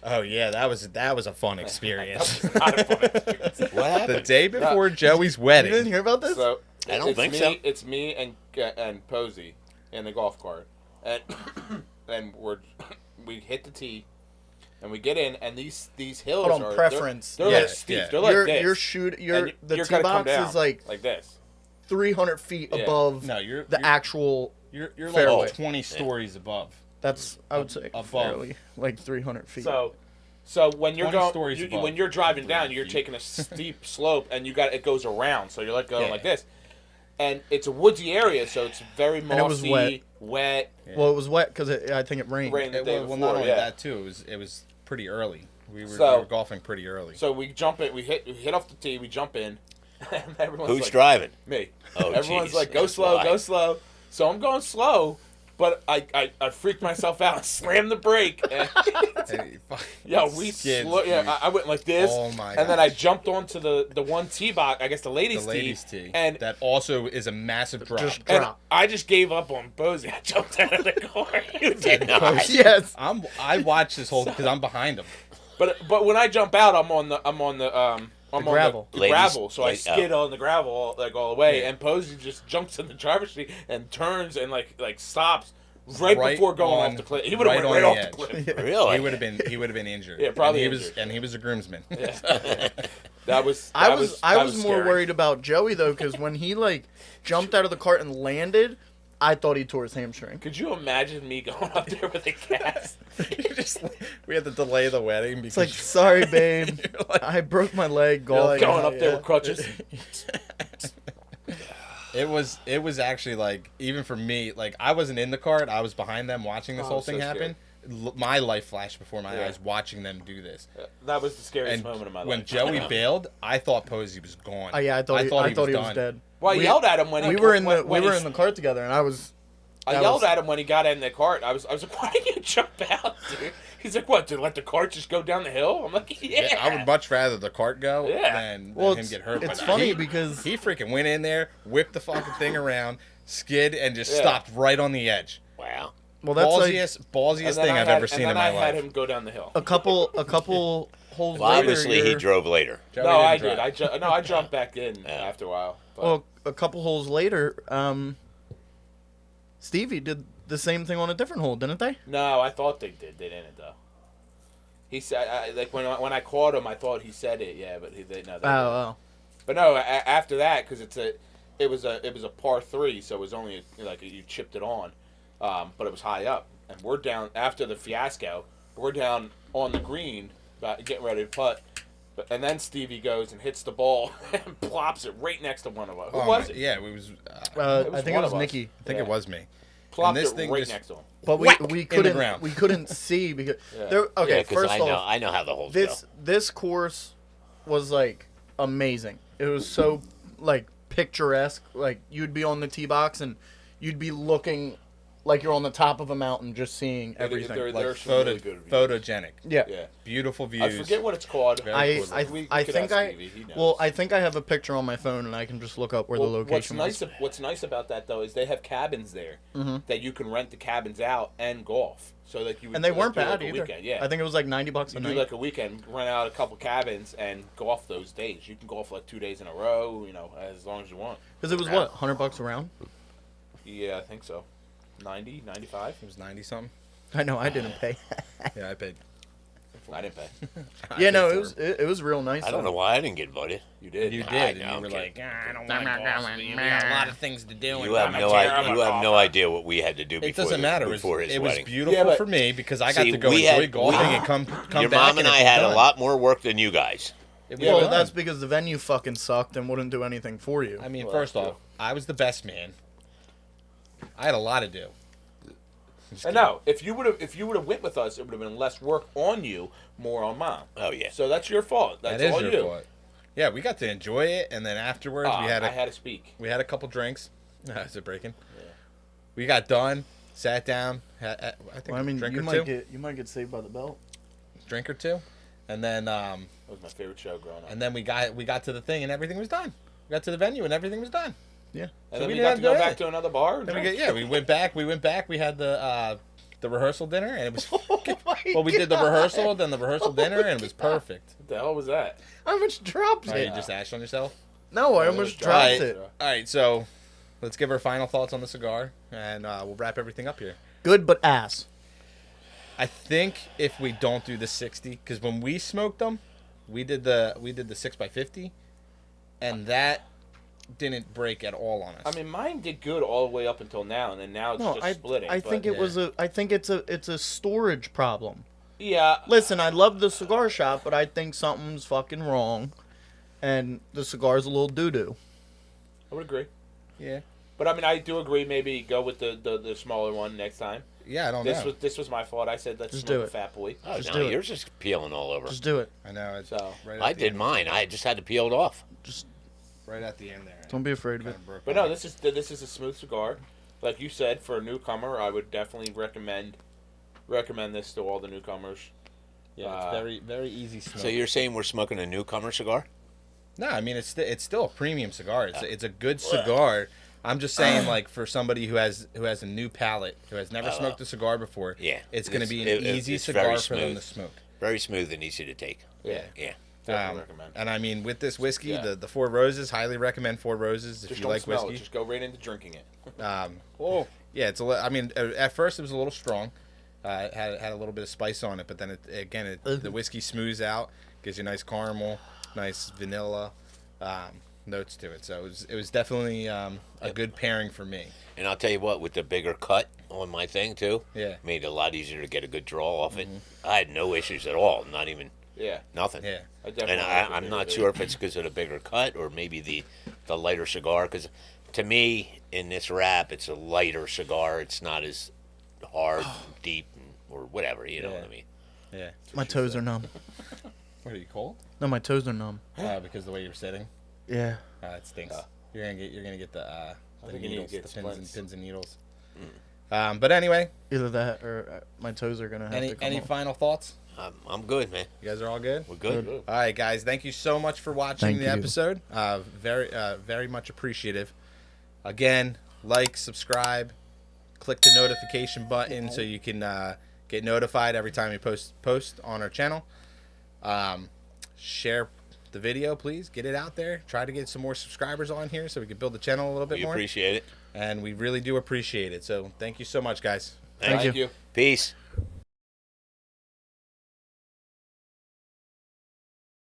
Speaker 1: Oh yeah, that was a fun experience.
Speaker 3: Not a fun experience.
Speaker 2: what happened?
Speaker 1: The day before Joey's
Speaker 4: You
Speaker 1: wedding.
Speaker 4: didn't hear about this?
Speaker 3: So
Speaker 2: I don't
Speaker 3: it's
Speaker 2: think
Speaker 3: me,
Speaker 2: so.
Speaker 3: It's me and Posey in the golf cart, and and we hit the tee, and we get in, and these hills
Speaker 4: Hold on,
Speaker 3: are
Speaker 4: preference.
Speaker 3: They're
Speaker 1: Yeah,
Speaker 3: like steep.
Speaker 1: yeah.
Speaker 3: They're like
Speaker 4: Your
Speaker 3: this.
Speaker 4: your the
Speaker 3: you're
Speaker 4: tee
Speaker 3: gotta come
Speaker 4: box
Speaker 3: down
Speaker 4: is like
Speaker 3: this.
Speaker 4: 300 feet
Speaker 3: Yeah.
Speaker 4: above
Speaker 1: No, you're
Speaker 4: the actual.
Speaker 1: you're like
Speaker 4: fairway.
Speaker 1: 20 stories above.
Speaker 4: That's I would say
Speaker 1: Above.
Speaker 4: fairly like 300 feet.
Speaker 3: So when you're
Speaker 1: 20
Speaker 3: going,
Speaker 1: stories above.
Speaker 3: when you're driving down, you're
Speaker 1: 300
Speaker 3: taking a steep slope, and it goes around. So you're like going
Speaker 1: Yeah.
Speaker 3: like this, and it's a woodsy area, so it's very mossy,
Speaker 4: it was wet.
Speaker 3: wet.
Speaker 4: Well, it was wet because I think it rained.
Speaker 3: Rained the day
Speaker 1: Well,
Speaker 3: before,
Speaker 1: not only
Speaker 3: yeah.
Speaker 1: that too. It was pretty early. We were golfing pretty early.
Speaker 3: So we jump in, we hit off the tee, we jump in, and everyone's
Speaker 2: Who's
Speaker 3: like,
Speaker 2: driving?
Speaker 3: me.
Speaker 2: Oh,
Speaker 3: Everyone's
Speaker 2: jeez,
Speaker 3: like, go
Speaker 2: that's
Speaker 3: slow,
Speaker 2: why.
Speaker 3: go slow. So I'm going slow, but I freaked myself out and slammed the brake. And
Speaker 1: Hey, fuck,
Speaker 3: yeah, we
Speaker 1: skids,
Speaker 3: slow. Yeah,
Speaker 1: dude.
Speaker 3: I went like this,
Speaker 1: Oh my
Speaker 3: and then I
Speaker 1: gosh.
Speaker 3: jumped onto the one tee box. I guess the ladies'
Speaker 1: the ladies' tee.
Speaker 3: and
Speaker 1: That also is a massive drop.
Speaker 4: Just
Speaker 3: and
Speaker 4: drop.
Speaker 3: I just gave up on Posey. I jumped out of the car.
Speaker 2: You did not.
Speaker 4: Yes.
Speaker 1: I watched this whole because I'm behind him.
Speaker 3: But when I jump out, I'm on the
Speaker 4: gravel.
Speaker 3: the
Speaker 2: Ladies-
Speaker 3: gravel. So I
Speaker 2: ladies-
Speaker 3: skid on the gravel all the way,
Speaker 1: Yeah.
Speaker 3: and Posey just jumps in the driver's seat and turns and like stops right
Speaker 1: Right
Speaker 3: before going
Speaker 1: on-
Speaker 3: off the cliff. He would have
Speaker 1: right
Speaker 3: went
Speaker 1: on
Speaker 3: right
Speaker 1: the
Speaker 3: off the
Speaker 1: edge.
Speaker 3: cliff.
Speaker 2: Really?
Speaker 1: He would have been injured.
Speaker 3: Yeah, probably
Speaker 1: And he was a groomsman.
Speaker 3: Yeah. That was.
Speaker 4: I
Speaker 3: that
Speaker 4: was more
Speaker 3: scary.
Speaker 4: worried about Joey though because when he like jumped out of the cart and landed, I thought he tore his hamstring.
Speaker 3: Could you imagine me going up there with a cast?
Speaker 1: We had to delay the wedding because
Speaker 4: It's like, sorry, babe,
Speaker 1: You're like-
Speaker 4: I broke my leg
Speaker 3: You're like
Speaker 4: golfing.
Speaker 3: going up there with crutches.
Speaker 1: it was actually like, even for me, like I wasn't in the cart, I was behind them watching this
Speaker 3: Oh,
Speaker 1: whole
Speaker 3: so
Speaker 1: thing happen. My life flashed before my
Speaker 3: Yeah.
Speaker 1: eyes watching them do this.
Speaker 3: That was the scariest
Speaker 1: And
Speaker 3: moment of my
Speaker 1: when
Speaker 3: life.
Speaker 1: Joey bailed, I thought Posey was gone.
Speaker 4: Oh yeah, I thought he was
Speaker 1: done.
Speaker 4: dead.
Speaker 3: Well, I yelled at him when
Speaker 4: we
Speaker 3: he
Speaker 4: were in
Speaker 3: when-
Speaker 4: the
Speaker 3: when
Speaker 4: we were
Speaker 3: he-
Speaker 4: in the cart together, and I was.
Speaker 3: I
Speaker 4: that
Speaker 3: yelled
Speaker 4: was-
Speaker 3: at him when he got in the cart. I was like, "Why didn't you jump out, dude?" He's like, "What? To let the cart just go down the hill?" I'm like, "Yeah."
Speaker 1: Yeah, I would much rather the cart go
Speaker 3: Yeah.
Speaker 1: than
Speaker 4: Well,
Speaker 1: him get hurt.
Speaker 4: it's
Speaker 1: But
Speaker 4: funny
Speaker 1: he-
Speaker 4: because
Speaker 1: he freaking went in there, whipped the fucking thing around, skid, and just
Speaker 3: Yeah.
Speaker 1: stopped right on the edge.
Speaker 2: Wow.
Speaker 4: well, that's like
Speaker 1: Ballsiest thing I've ever seen in my
Speaker 3: And then I had
Speaker 1: life.
Speaker 3: him go down the hill.
Speaker 4: a couple holes
Speaker 2: Well,
Speaker 4: later.
Speaker 2: obviously he drove later.
Speaker 1: Joey
Speaker 3: No,
Speaker 1: didn't
Speaker 3: I
Speaker 1: drive.
Speaker 3: did. I jumped back in
Speaker 2: Yeah.
Speaker 3: after a while. But
Speaker 4: Well, a couple holes later, Stevie did the same thing on a different hole, didn't they?
Speaker 3: no, I thought they did. They didn't though. He said, like when I caught him, I thought he said it. Yeah, but they didn't.
Speaker 4: Oh.
Speaker 3: But no, after that, because it was a par 3, so it was only like you chipped it on, but it was high up, and we're down after the fiasco. We're down on the green, about getting ready to putt, and then Stevie goes and hits the ball and plops it right next to one of us. Who was it?
Speaker 1: Yeah, it was.
Speaker 3: It was
Speaker 4: I think
Speaker 3: one
Speaker 4: it was
Speaker 3: of us.
Speaker 4: Mickey,
Speaker 1: I think
Speaker 3: Yeah.
Speaker 1: it was me.
Speaker 3: Plopped
Speaker 1: this
Speaker 3: it
Speaker 1: thing
Speaker 3: right
Speaker 1: just-
Speaker 3: next to him.
Speaker 4: but
Speaker 1: Whack in
Speaker 4: we
Speaker 1: the
Speaker 4: couldn't
Speaker 1: ground.
Speaker 4: we couldn't see because
Speaker 3: Yeah.
Speaker 4: there. Okay,
Speaker 2: Yeah, 'cause
Speaker 4: first off,
Speaker 2: I know how the holes
Speaker 4: this course was like amazing. It was so like picturesque. Like you'd be on the tee box and you'd be looking like you're on the top of a mountain, just seeing everything.
Speaker 3: There
Speaker 1: Like
Speaker 3: are some really good views.
Speaker 1: photogenic.
Speaker 4: yeah.
Speaker 3: Yeah.
Speaker 1: Beautiful views.
Speaker 3: I forget what it's called.
Speaker 1: Very
Speaker 4: I
Speaker 1: cool.
Speaker 4: I,
Speaker 3: We
Speaker 4: I
Speaker 3: could
Speaker 4: think
Speaker 3: ask Stevie, he knows.
Speaker 4: well I think I have a picture on my phone and I can just look up where the location was.
Speaker 3: What's nice about that though is they have cabins there
Speaker 4: Mhm.
Speaker 3: that you can rent the cabins out and golf, so that you would
Speaker 4: And they
Speaker 3: like,
Speaker 4: weren't
Speaker 3: do, like,
Speaker 4: bad
Speaker 3: a
Speaker 4: either.
Speaker 3: Weekend. Yeah,
Speaker 4: I think it was like $90 a
Speaker 3: you
Speaker 4: night.
Speaker 3: do like a weekend, rent out a couple cabins and golf those days. You can golf like 2 days in a row, as long as you want.
Speaker 4: Because it was what, $100 a round?
Speaker 3: Yeah, I think so. 90, 95?
Speaker 1: It was 90 something.
Speaker 4: I know I didn't pay.
Speaker 1: Yeah, I paid.
Speaker 3: I didn't pay.
Speaker 4: Yeah, no,
Speaker 1: paid
Speaker 4: it was it was real nice.
Speaker 2: I don't know why I didn't get invited.
Speaker 3: You did.
Speaker 1: You
Speaker 2: I
Speaker 1: did,
Speaker 2: know,
Speaker 1: and you
Speaker 2: I'm
Speaker 1: were
Speaker 2: kidding.
Speaker 1: like, I don't want golf. We got a lot of things to do.
Speaker 2: You have no idea what we had to do
Speaker 1: It
Speaker 2: before
Speaker 1: doesn't matter.
Speaker 2: before his
Speaker 1: It was
Speaker 2: wedding.
Speaker 1: beautiful
Speaker 3: Yeah, but-
Speaker 1: for me because I got
Speaker 2: See,
Speaker 1: to go
Speaker 2: we
Speaker 1: enjoy
Speaker 2: had-
Speaker 1: golfing
Speaker 2: we-
Speaker 1: and come
Speaker 2: Your
Speaker 1: back.
Speaker 2: mom and I had a lot more work than you guys.
Speaker 4: Well, that's because the venue fucking sucked and wouldn't do anything for you.
Speaker 1: I mean,
Speaker 3: Well,
Speaker 1: first
Speaker 3: that's
Speaker 1: off, I was the best man. I had a lot to do.
Speaker 3: And no, if you would have went with us, it would have been less work on you, more on mom.
Speaker 2: Oh yeah.
Speaker 3: So that's your fault. That's
Speaker 1: That is
Speaker 3: all
Speaker 1: your
Speaker 3: you.
Speaker 1: fault. Yeah, we got to enjoy it, and then afterwards
Speaker 3: Ah,
Speaker 1: we had
Speaker 3: I had to speak.
Speaker 1: we had a couple drinks. Is it breaking? we got done, sat down. I think
Speaker 4: Well, I mean,
Speaker 1: drink
Speaker 4: you
Speaker 1: or
Speaker 4: might
Speaker 1: two.
Speaker 4: you might get saved by the bell.
Speaker 1: Drink or two, and then
Speaker 3: That was my favorite show growing up.
Speaker 1: and then we got to the thing and everything was done. We got to the venue and everything was done.
Speaker 4: Yeah.
Speaker 3: And
Speaker 1: So
Speaker 3: then
Speaker 1: we
Speaker 3: we
Speaker 1: didn't
Speaker 3: got
Speaker 1: have
Speaker 3: to
Speaker 1: to
Speaker 3: go
Speaker 1: do
Speaker 3: back
Speaker 1: anything.
Speaker 3: to another bar. And
Speaker 1: Then
Speaker 3: drink.
Speaker 1: we went back. We had the rehearsal dinner and it was.
Speaker 4: Oh my
Speaker 1: Well, we did the
Speaker 4: God.
Speaker 1: rehearsal, then the rehearsal dinner, and it was perfect.
Speaker 3: What the hell was that?
Speaker 4: I almost dropped
Speaker 1: All right,
Speaker 4: it.
Speaker 1: you just ashed on yourself.
Speaker 4: No, I
Speaker 3: Yeah,
Speaker 4: almost
Speaker 3: it was dry.
Speaker 4: dropped it.
Speaker 1: All right, so let's give our final thoughts on the cigar, and we'll wrap everything up here.
Speaker 4: Good, but ass.
Speaker 1: I think if we don't do the 60, because when we smoked them, we did the 6x50, and that didn't break at all on us.
Speaker 3: I mean, mine did good all the way up until now, and then now it's
Speaker 4: No,
Speaker 3: just
Speaker 4: I
Speaker 3: splitting.
Speaker 4: I
Speaker 3: but-
Speaker 4: think I think it's a storage problem.
Speaker 3: Yeah.
Speaker 4: Listen, I love the cigar shop, but I think something's fucking wrong, and the cigar's a little doo doo.
Speaker 3: I would agree.
Speaker 1: yeah,
Speaker 3: But I mean, I do agree. Maybe go with the smaller one next time.
Speaker 1: yeah, I don't
Speaker 3: This
Speaker 1: know.
Speaker 3: was my fault. I said let's
Speaker 4: Just
Speaker 3: smoke
Speaker 4: do
Speaker 3: a
Speaker 4: it.
Speaker 3: Fat Boy.
Speaker 2: Oh,
Speaker 4: Just
Speaker 2: no,
Speaker 4: do it.
Speaker 2: yours is peeling all over.
Speaker 4: Just do it.
Speaker 1: I know. It's
Speaker 3: So-
Speaker 1: right at
Speaker 2: I
Speaker 1: the
Speaker 2: did
Speaker 1: end.
Speaker 2: mine. I just had to peel it off.
Speaker 4: Just
Speaker 1: Right at the end there.
Speaker 4: don't be afraid of it.
Speaker 1: Kinda broke
Speaker 3: But
Speaker 1: my-
Speaker 3: no, this is a smooth cigar. Like you said, for a newcomer, I would definitely recommend this to all the newcomers.
Speaker 1: Yeah, it's very very easy smoke.
Speaker 2: So you're saying we're smoking a newcomer cigar?
Speaker 1: No, I mean it's still a premium cigar. It's a good cigar. I'm just saying, like, for somebody who has a new palate, who has never smoked a cigar before,
Speaker 2: Yeah.
Speaker 1: it's going to be an
Speaker 2: It's-
Speaker 1: easy
Speaker 2: it's
Speaker 1: cigar
Speaker 2: very
Speaker 1: for them to
Speaker 2: smooth.
Speaker 1: smoke.
Speaker 2: Very smooth and easy to take.
Speaker 3: Yeah,
Speaker 2: Yeah.
Speaker 3: definitely recommend.
Speaker 1: And I mean, with this whiskey,
Speaker 3: Yeah.
Speaker 1: the Four Roses, highly recommend Four Roses if
Speaker 3: Just
Speaker 1: you
Speaker 3: don't
Speaker 1: like
Speaker 3: smell
Speaker 1: whiskey.
Speaker 3: it. Just go right into drinking it.
Speaker 1: Yeah, it's I mean, at first it was a little strong. It had a little bit of spice on it, but then the whiskey smooths out, gives you nice caramel, nice vanilla notes to it. So it was definitely a good pairing for me.
Speaker 2: And I'll tell you what, with the bigger cut on my thing too,
Speaker 1: Yeah.
Speaker 2: made it a lot easier to get a good draw off it. I had no issues at all. Not even
Speaker 3: Yeah,
Speaker 2: nothing.
Speaker 1: Yeah.
Speaker 3: I definitely.
Speaker 2: And
Speaker 3: like the
Speaker 2: I'm not
Speaker 3: bigger
Speaker 2: sure if it's because of the bigger cut or maybe the lighter cigar. Because to me, in this wrap, it's a lighter cigar. It's not as hard, deep, or whatever. You know what I mean?
Speaker 1: Yeah.
Speaker 4: My toes are numb.
Speaker 1: What are you cold?
Speaker 4: No, my toes are numb.
Speaker 1: Because the way you're sitting,
Speaker 4: Yeah.
Speaker 1: it stinks. You're gonna get the
Speaker 3: think you need to
Speaker 1: needles,
Speaker 3: get
Speaker 1: the
Speaker 3: splints.
Speaker 1: pins and needles. But anyway,
Speaker 4: Either that or my toes are gonna have to come
Speaker 1: any
Speaker 4: off.
Speaker 1: final thoughts?
Speaker 2: I'm good, man.
Speaker 1: You guys are all good.
Speaker 2: We're good.
Speaker 3: Good.
Speaker 1: All right, guys. Thank you so much for watching
Speaker 4: Thank
Speaker 1: the
Speaker 4: you.
Speaker 1: episode. Very much appreciative. Again, like, subscribe, click the notification button so you can get notified every time we post on our channel. Share the video, please. Get it out there. Try to get some more subscribers on here so we can build the channel a little bit
Speaker 2: We
Speaker 1: more.
Speaker 2: appreciate it.
Speaker 1: And we really do appreciate it. So thank you so much, guys.
Speaker 4: Thank
Speaker 3: Thank
Speaker 4: you.
Speaker 3: you.
Speaker 2: Peace.